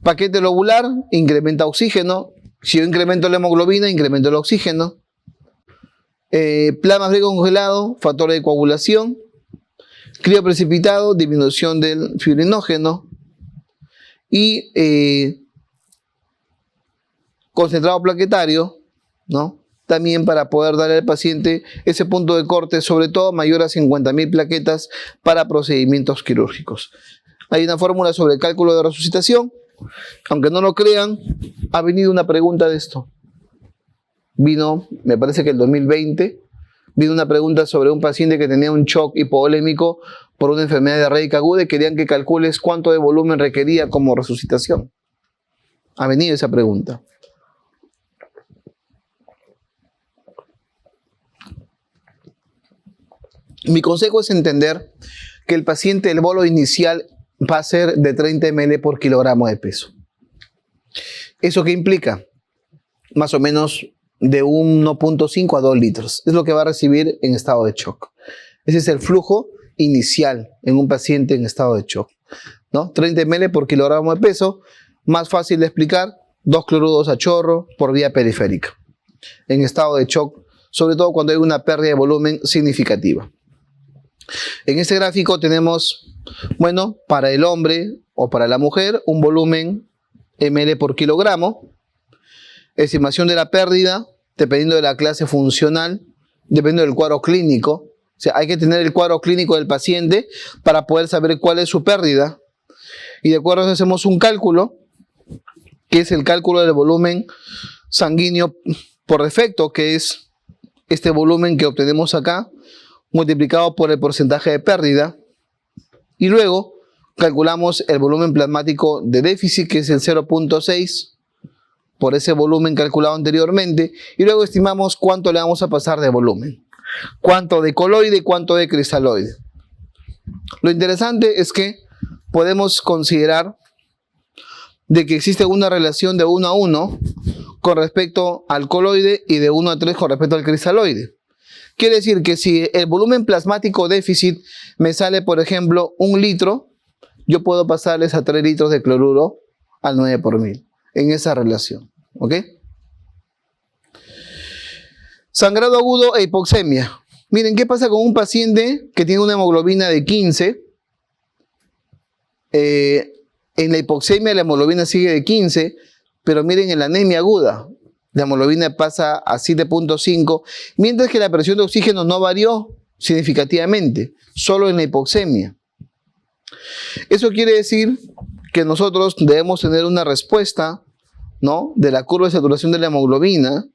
Paquete lobular, incrementa oxígeno. Si yo incremento la hemoglobina, incremento el oxígeno. Plasma frío congelado, factor de coagulación. Crioprecipitado, disminución del fibrinógeno. Y concentrado plaquetario, ¿no? También para poder darle al paciente ese punto de corte, sobre todo mayor a 50.000 plaquetas para procedimientos quirúrgicos. Hay una fórmula sobre el cálculo de resucitación. Aunque no lo crean, ha venido una pregunta de esto. Vino, me parece que el 2020, Vino una pregunta sobre un paciente que tenía un shock hipovolémico por una enfermedad diarreica aguda y querían que calcules cuánto de volumen requería como resucitación. Ha venido esa pregunta. Mi consejo es entender que el paciente, el bolo inicial va a ser de 30 ml por kilogramo de peso. ¿Eso qué implica? Más o menos de 1.5 a 2 litros. Es lo que va a recibir en estado de shock. Ese es el flujo inicial en un paciente en estado de shock, ¿no? 30 ml por kilogramo de peso, más fácil de explicar, 2 clorudos a chorro por vía periférica. En estado de shock, sobre todo cuando hay una pérdida de volumen significativa. En este gráfico tenemos, bueno, para el hombre o para la mujer, un volumen ml por kilogramo. Estimación de la pérdida, dependiendo de la clase funcional, dependiendo del cuadro clínico. O sea, hay que tener el cuadro clínico del paciente para poder saber cuál es su pérdida. Y de acuerdo a eso hacemos un cálculo, que es el cálculo del volumen sanguíneo por defecto, que es este volumen que obtenemos acá, multiplicado por el porcentaje de pérdida. Y luego calculamos el volumen plasmático de déficit, que es el 0.6, por ese volumen calculado anteriormente, y luego estimamos cuánto le vamos a pasar de volumen, cuánto de coloide y cuánto de cristaloide. Lo interesante es que podemos considerar de que existe una relación de 1 a 1 con respecto al coloide y de 1 a 3 con respecto al cristaloide. Quiere decir que si el volumen plasmático déficit me sale, por ejemplo, 1 litro, yo puedo pasarles a 3 litros de cloruro al 9 por 1000. En esa relación, ¿ok? Sangrado agudo e hipoxemia. Miren, ¿qué pasa con un paciente que tiene una hemoglobina de 15? En la hipoxemia la hemoglobina sigue de 15, pero miren en la anemia aguda, la hemoglobina pasa a 7.5, mientras que la presión de oxígeno no varió significativamente, solo en la hipoxemia. Eso quiere decir que nosotros debemos tener una respuesta, ¿no?, de la curva de saturación de la hemoglobina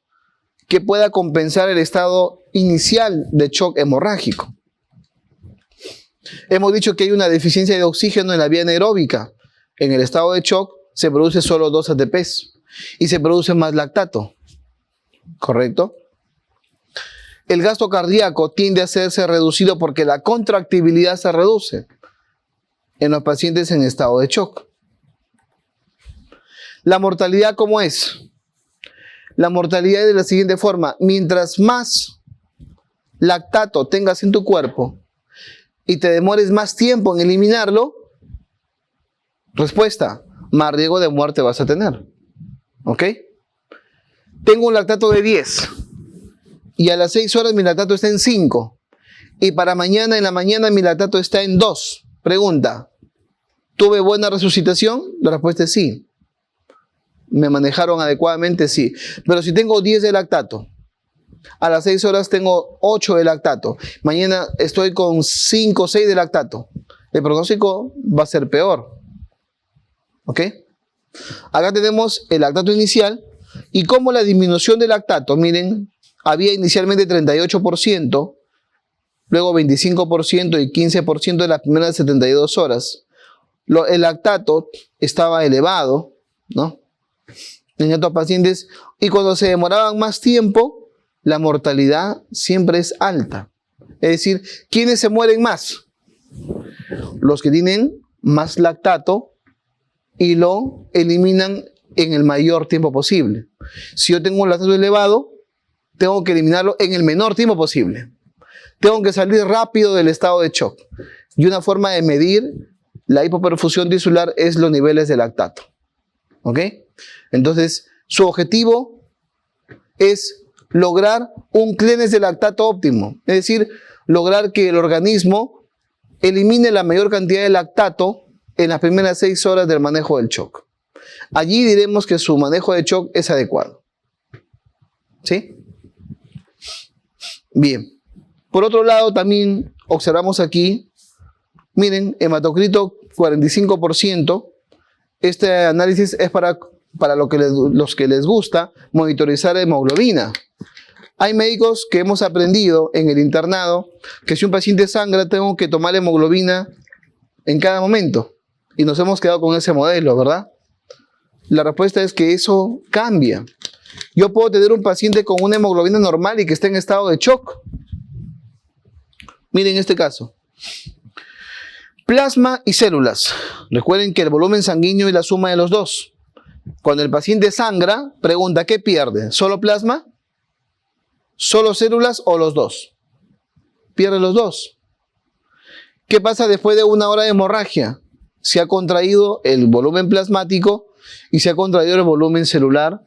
que pueda compensar el estado inicial de shock hemorrágico. Hemos dicho que hay una deficiencia de oxígeno en la vía anaeróbica. En el estado de shock se produce solo 2 ATPs y se produce más lactato, ¿correcto? El gasto cardíaco tiende a hacerse reducido porque la contractibilidad se reduce en los pacientes en estado de shock. La mortalidad, ¿cómo es? La mortalidad es de la siguiente forma: mientras más lactato tengas en tu cuerpo y te demores más tiempo en eliminarlo, respuesta, más riesgo de muerte vas a tener. ¿Ok? Tengo un lactato de 10 y a las 6 horas mi lactato está en 5 y para mañana en la mañana mi lactato está en 2. Pregunta, ¿tuve buena resucitación? La respuesta es sí. ¿Me manejaron adecuadamente? Sí. Pero si tengo 10 de lactato, a las 6 horas tengo 8 de lactato, mañana estoy con 5 o 6 de lactato, el pronóstico va a ser peor. ¿Ok? Acá tenemos el lactato inicial y como la disminución del lactato, miren, había inicialmente 38%, luego 25% y 15% de las primeras 72 horas. El lactato estaba elevado, ¿no?, en estos pacientes, y cuando se demoraban más tiempo, la mortalidad siempre es alta. Es decir, ¿quiénes se mueren más? Los que tienen más lactato y lo eliminan en el mayor tiempo posible. Si yo tengo un lactato elevado, tengo que eliminarlo en el menor tiempo posible. Tengo que salir rápido del estado de shock. Y una forma de medir la hipoperfusión tisular es los niveles de lactato. ¿Ok? Entonces, su objetivo es lograr un clearance de lactato óptimo. Es decir, lograr que el organismo elimine la mayor cantidad de lactato en las primeras 6 horas del manejo del shock. Allí diremos que su manejo de shock es adecuado. ¿Sí? Bien. Por otro lado, también observamos aquí, miren, hematocrito 45%. Este análisis es para los que les gusta monitorizar hemoglobina. Hay médicos que hemos aprendido en el internado que si un paciente sangra tengo que tomar hemoglobina en cada momento. Y nos hemos quedado con ese modelo, ¿verdad? La respuesta es que eso cambia. Yo puedo tener un paciente con una hemoglobina normal y que esté en estado de shock. Miren este caso. Plasma y células. Recuerden que el volumen sanguíneo es la suma de los dos. Cuando el paciente sangra, pregunta, ¿qué pierde? ¿Solo plasma? ¿Solo células o los dos? Pierde los dos. ¿Qué pasa después de una hora de hemorragia? Se ha contraído el volumen plasmático y se ha contraído el volumen celular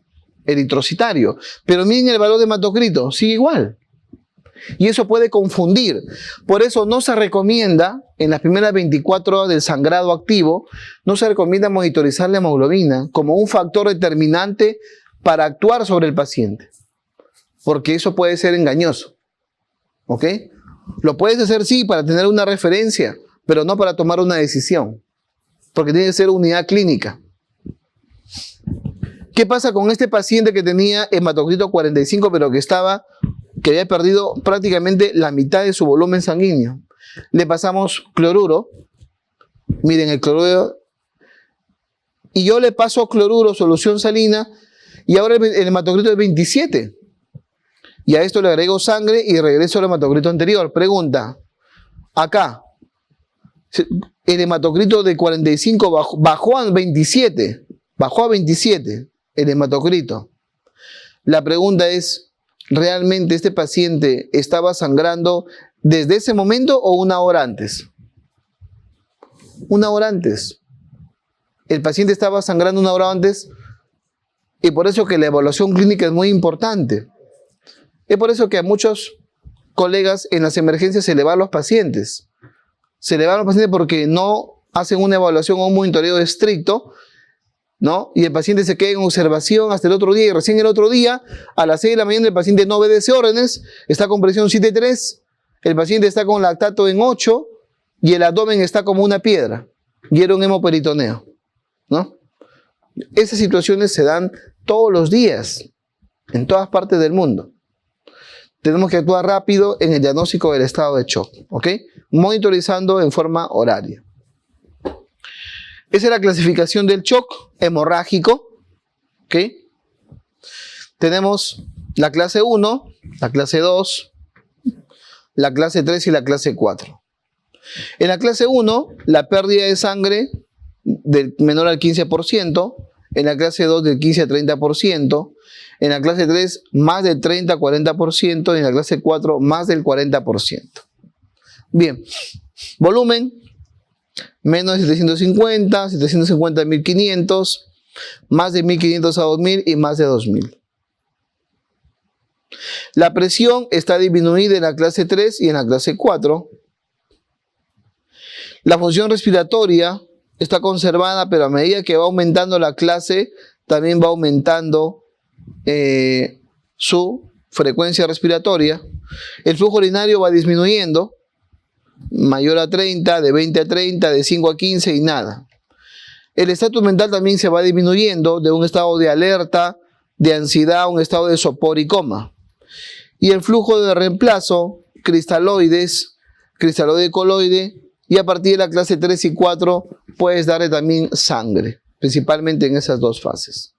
eritrocitario. Pero miren el valor de hematocrito, sigue igual. Y eso puede confundir. Por eso no se recomienda, en las primeras 24 horas del sangrado activo, no se recomienda monitorizar la hemoglobina como un factor determinante para actuar sobre el paciente. Porque eso puede ser engañoso. ¿Ok? Lo puedes hacer sí para tener una referencia, pero no para tomar una decisión. Porque tiene que ser unidad clínica. ¿Qué pasa con este paciente que tenía hematocrito 45, pero que había perdido prácticamente la mitad de su volumen sanguíneo? Le pasamos cloruro. Miren el cloruro. Y yo le paso cloruro, solución salina, y ahora el hematocrito es 27. Y a esto le agrego sangre y regreso al hematocrito anterior. Pregunta, acá, el hematocrito de 45 bajó a 27. Bajó a 27 el hematocrito. La pregunta es, ¿realmente este paciente estaba sangrando desde ese momento o una hora antes? Una hora antes. El paciente estaba sangrando una hora antes y por eso que la evaluación clínica es muy importante. Es por eso que a muchos colegas en las emergencias se le va a los pacientes. Se le va a los pacientes porque no hacen una evaluación o un monitoreo estricto, ¿no? Y el paciente se queda en observación hasta el otro día y recién el otro día, a las 6 de la mañana, el paciente no obedece órdenes, está con presión 7.3, el paciente está con lactato en 8 y el abdomen está como una piedra y era un hemoperitoneo, ¿no? Esas situaciones se dan todos los días, en todas partes del mundo. Tenemos que actuar rápido en el diagnóstico del estado de shock, ¿ok? Monitorizando en forma horaria. Esa es la clasificación del shock hemorrágico, ¿ok? Tenemos la clase 1, la clase 2, la clase 3 y la clase 4. En la clase 1, la pérdida de sangre del menor al 15%, en la clase 2 del 15 a 30%, en la clase 3 más del 30 a 40% y en la clase 4 más del 40%. Bien, volumen, menos de 750, 750 a 1500, más de 1500 a 2000 y más de 2000. La presión está disminuida en la clase 3 y en la clase 4. La función respiratoria está conservada, pero a medida que va aumentando la clase, también va aumentando su frecuencia respiratoria. El flujo urinario va disminuyendo, mayor a 30, de 20 a 30, de 5 a 15 y nada. El estatus mental también se va disminuyendo de un estado de alerta, de ansiedad, a un estado de sopor y coma. Y el flujo de reemplazo, cristaloides, cristaloide coloide, y a partir de la clase 3 y 4 puedes darle también sangre, principalmente en esas dos fases.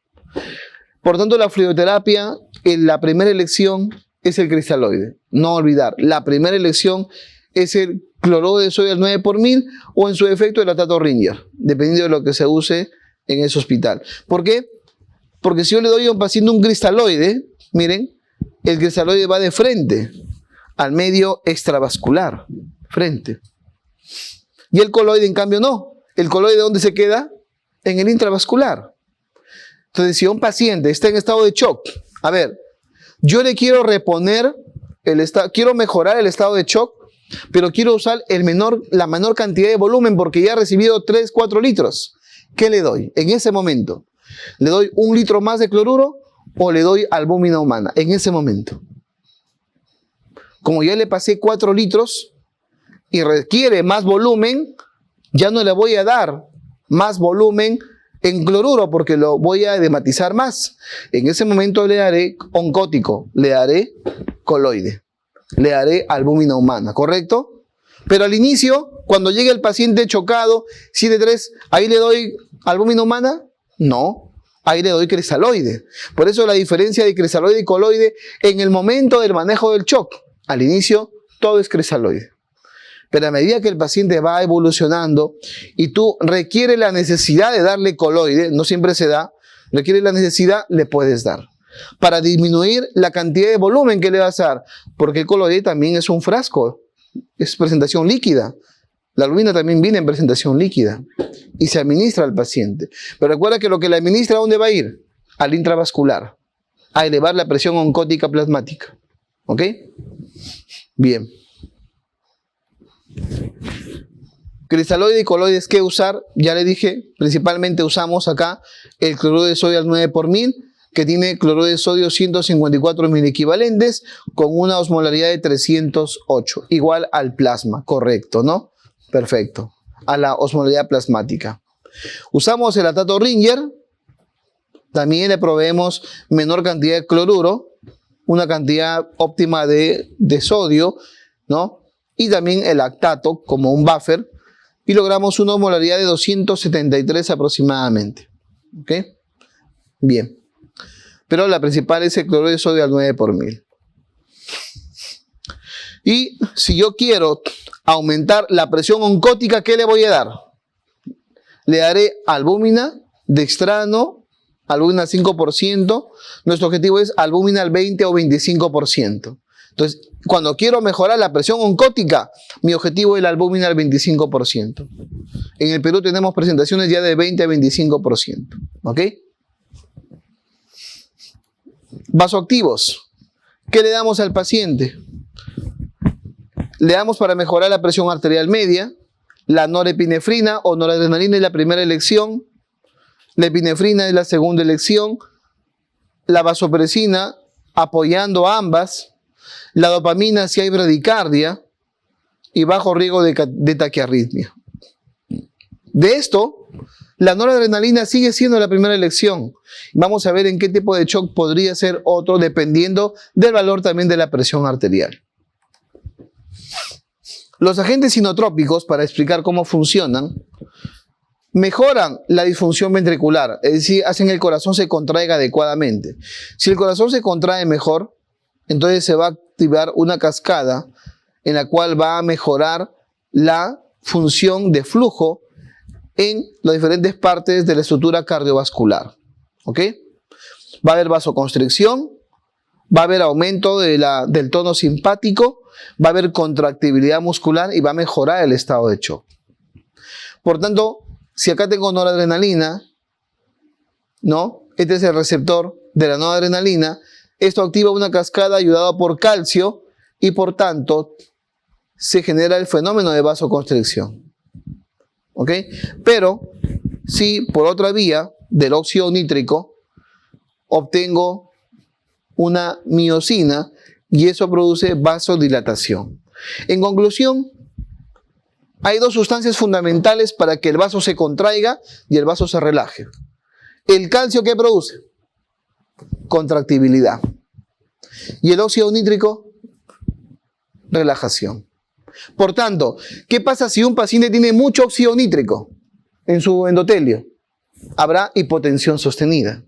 Por tanto, la fluidoterapia, la primera elección es el cristaloide. No olvidar, la primera elección es el cloruro de sodio al 9 por 1000 o en su defecto el lactato Ringer, dependiendo de lo que se use en ese hospital. ¿Por qué? Porque si yo le doy a un paciente un cristaloide, miren, el cristaloide va de frente al medio extravascular, frente. Y el coloide, en cambio, no. ¿El coloide dónde se queda? En el intravascular. Entonces, si un paciente está en estado de shock, a ver, yo le quiero reponer quiero mejorar el estado de shock, pero quiero usar la menor cantidad de volumen porque ya ha recibido 3, 4 litros. ¿Qué le doy en ese momento? ¿Le doy 1 litro más de cloruro o le doy albúmina humana en ese momento? Como ya le pasé 4 litros y requiere más volumen, ya no le voy a dar más volumen en cloruro porque lo voy a edematizar más. En ese momento le daré oncótico, le daré coloide, le daré albúmina humana, ¿correcto? Pero al inicio, cuando llegue el paciente chocado, 7.3, ¿ahí le doy albúmina humana? No, ahí le doy crisaloide. Por eso la diferencia de crisaloide y coloide en el momento del manejo del shock. Al inicio, todo es crisaloide. Pero a medida que el paciente va evolucionando y tú requiere la necesidad de darle coloide, no siempre se da, requiere la necesidad, le puedes dar. Para disminuir la cantidad de volumen que le vas a dar, porque el coloide también es un frasco, es presentación líquida. La albúmina también viene en presentación líquida y se administra al paciente. Pero recuerda que lo que le administra, ¿a dónde va a ir? Al intravascular, a elevar la presión oncótica plasmática. ¿Ok? Bien. Crisaloide y coloides, ¿qué usar? Ya le dije, principalmente usamos acá el cloruro de sodio al 9 por 1000, que tiene cloruro de sodio 154 miliequivalentes con una osmolaridad de 308, igual al plasma, correcto, ¿no? Perfecto, a la osmolaridad plasmática. Usamos el lactato Ringer, también le proveemos menor cantidad de cloruro, una cantidad óptima de sodio, ¿no? Y también el lactato como un buffer, y logramos una osmolaridad de 273 aproximadamente. ¿Ok? Bien. Pero la principal es el cloruro de sodio al 9 por 1000. Y si yo quiero aumentar la presión oncótica, ¿qué le voy a dar? Le daré albúmina, dextrano, albúmina al 5%. Nuestro objetivo es albúmina al 20 o 25%. Entonces, cuando quiero mejorar la presión oncótica, mi objetivo es la albúmina al 25%. En el Perú tenemos presentaciones ya de 20 a 25%. ¿Ok? Vasoactivos. ¿Qué le damos al paciente? Le damos para mejorar la presión arterial media. La norepinefrina o noradrenalina es la primera elección. La epinefrina es la segunda elección. La vasopresina apoyando a ambas. La dopamina si hay bradicardia y bajo riesgo de taquiarritmia. De esto, la noradrenalina sigue siendo la primera elección. Vamos a ver en qué tipo de shock podría ser otro dependiendo del valor también de la presión arterial. Los agentes inotrópicos, para explicar cómo funcionan, mejoran la disfunción ventricular, es decir, hacen que el corazón se contraiga adecuadamente. Si el corazón se contrae mejor, entonces se va a activar una cascada en la cual va a mejorar la función de flujo en las diferentes partes de la estructura cardiovascular. ¿Ok? Va a haber vasoconstricción, va a haber aumento del tono simpático, va a haber contractibilidad muscular y va a mejorar el estado de shock. Por tanto, si acá tengo noradrenalina, ¿no? Este es el receptor de la noradrenalina. Esto activa una cascada ayudada por calcio y por tanto se genera el fenómeno de vasoconstricción. ¿Ok? Pero si por otra vía del óxido nítrico obtengo una miosina y eso produce vasodilatación. En conclusión, hay dos sustancias fundamentales para que el vaso se contraiga y el vaso se relaje. El calcio, ¿qué produce? Contractibilidad. Y el óxido nítrico, relajación. Por tanto, ¿qué pasa si un paciente tiene mucho óxido nítrico en su endotelio? Habrá hipotensión sostenida.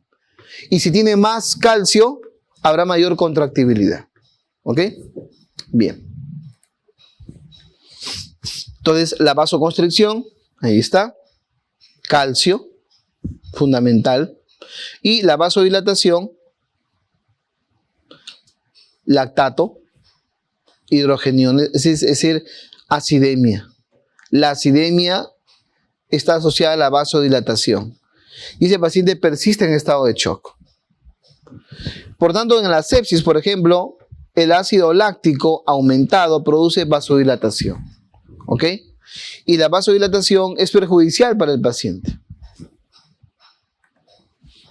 Y si tiene más calcio, habrá mayor contractibilidad. ¿Ok? Bien. Entonces, la vasoconstricción, ahí está. Calcio, fundamental. Y la vasodilatación, lactato, hidrogenión, es decir, acidemia. La acidemia está asociada a la vasodilatación. Y ese paciente persiste en estado de shock. Por tanto, en la sepsis, por ejemplo, el ácido láctico aumentado produce vasodilatación. ¿Ok? Y la vasodilatación es perjudicial para el paciente.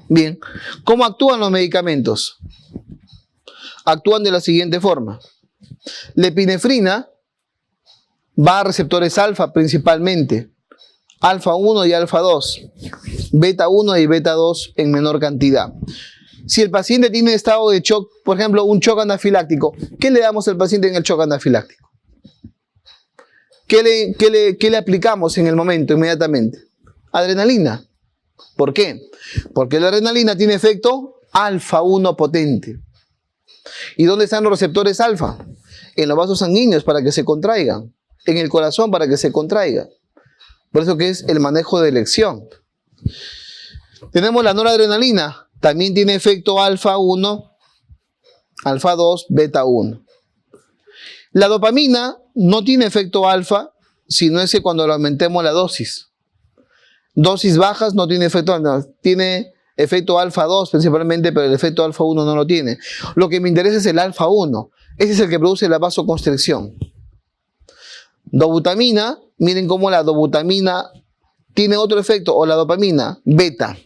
Bien, ¿cómo actúan los medicamentos? Actúan de la siguiente forma. La epinefrina va a receptores alfa principalmente, alfa 1 y alfa 2, beta 1 y beta 2 en menor cantidad. Si el paciente tiene estado de shock, por ejemplo, un shock anafiláctico, ¿qué le damos al paciente en el shock anafiláctico? ¿Qué le aplicamos en el momento, inmediatamente? Adrenalina. ¿Por qué? Porque la adrenalina tiene efecto alfa 1 potente. ¿Y dónde están los receptores alfa? En los vasos sanguíneos para que se contraigan, en el corazón para que se contraiga. Por eso que es el manejo de elección. Tenemos la noradrenalina. También tiene efecto alfa 1, alfa 2, beta 1. La dopamina no tiene efecto alfa, sino es que cuando le aumentemos la dosis. Dosis bajas no tiene efecto alfa, tiene efecto alfa 2 principalmente, pero el efecto alfa 1 no lo tiene. Lo que me interesa es el alfa 1. Ese es el que produce la vasoconstricción. Dobutamina, miren cómo la dobutamina tiene otro efecto, o la dopamina, beta.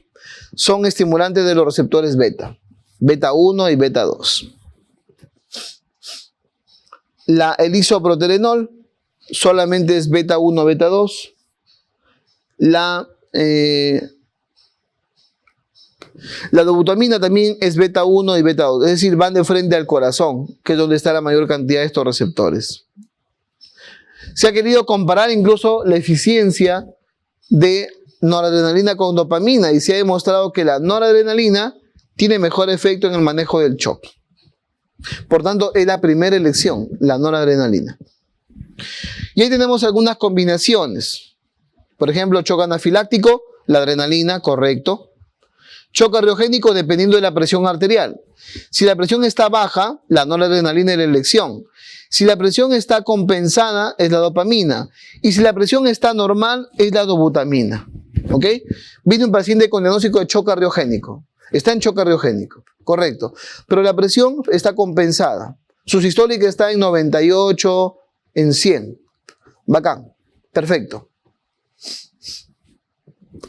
Son estimulantes de los receptores beta. Beta 1 y beta 2. El isoproterenol solamente es beta 1, beta 2. La dobutamina también es beta 1 y beta 2. Es decir, van de frente al corazón, que es donde está la mayor cantidad de estos receptores. Se ha querido comparar incluso la eficiencia de noradrenalina con dopamina y se ha demostrado que la noradrenalina tiene mejor efecto en el manejo del shock. Por tanto, es la primera elección, la noradrenalina. Y ahí tenemos algunas combinaciones. Por ejemplo, shock anafiláctico, la adrenalina, correcto. Shock cardiogénico dependiendo de la presión arterial. Si la presión está baja, la noradrenalina es la elección. Si la presión está compensada, es la dopamina. Y si la presión está normal, es la dobutamina. ¿Ok? Viene un paciente con diagnóstico de shock cardiogénico. Está en shock cardiogénico, correcto. Pero la presión está compensada. Su sistólica está en 98, en 100. Bacán, perfecto.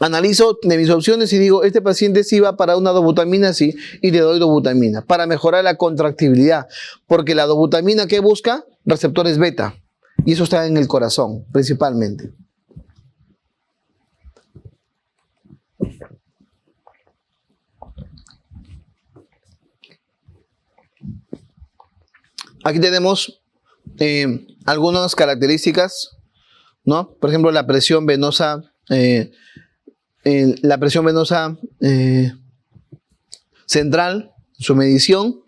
Analizo de mis opciones y digo, este paciente sí va para una dobutamina, sí, y le doy dobutamina para mejorar la contractibilidad. Porque la dobutamina, ¿qué busca? Receptores beta. Y eso está en el corazón, principalmente. Aquí tenemos algunas características, ¿no? Por ejemplo, la presión venosa, central, su medición,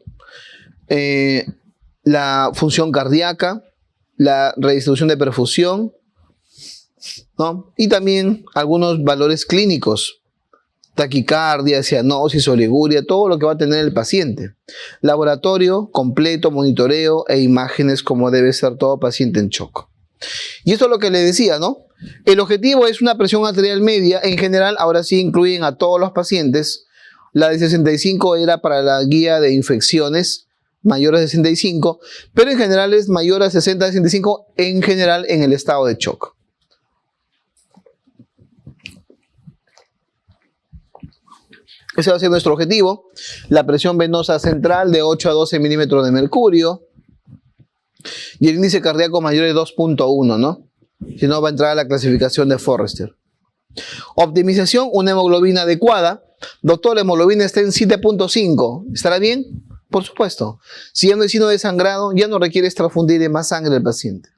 la función cardíaca, la redistribución de perfusión, ¿no? Y también algunos valores clínicos. Taquicardia, cianosis, oliguria, todo lo que va a tener el paciente. Laboratorio completo, monitoreo e imágenes como debe ser todo paciente en shock. Y esto es lo que le decía, ¿no? El objetivo es una presión arterial media. En general, ahora sí incluyen a todos los pacientes. La de 65 era para la guía de infecciones mayores de 65, pero en general es mayor a 60-65 en general en el estado de shock. Ese va a ser nuestro objetivo. La presión venosa central de 8 a 12 milímetros de mercurio. Y el índice cardíaco mayor de 2.1, ¿no? Si no, va a entrar a la clasificación de Forrester. Optimización, una hemoglobina adecuada. Doctor, la hemoglobina está en 7.5. ¿Estará bien? Por supuesto. Si ya no hay signo de sangrado, ya no requiere transfundir más sangre al paciente.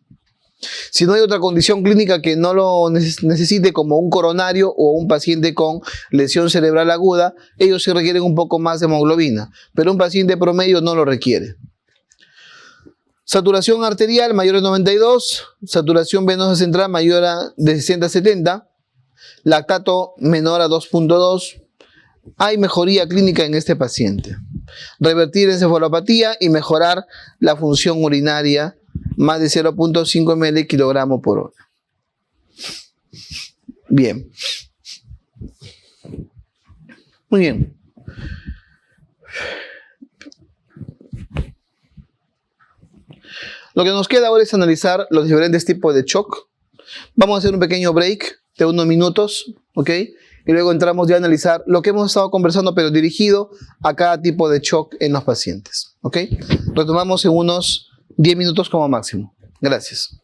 Si no hay otra condición clínica que no lo necesite, como un coronario o un paciente con lesión cerebral aguda, ellos sí requieren un poco más de hemoglobina, pero un paciente promedio no lo requiere. Saturación arterial mayor de 92, saturación venosa central mayor de 60 a 70, lactato menor a 2.2, hay mejoría clínica en este paciente. Revertir encefalopatía y mejorar la función urinaria más de 0.5 ml kilogramo por hora. Bien. Muy bien. Lo que nos queda ahora es analizar los diferentes tipos de shock. Vamos a hacer un pequeño break de unos minutos, ¿ok? Y luego entramos ya a analizar lo que hemos estado conversando, pero dirigido a cada tipo de shock en los pacientes, ¿ok? Retomamos en unos 10 minutos como máximo. Gracias.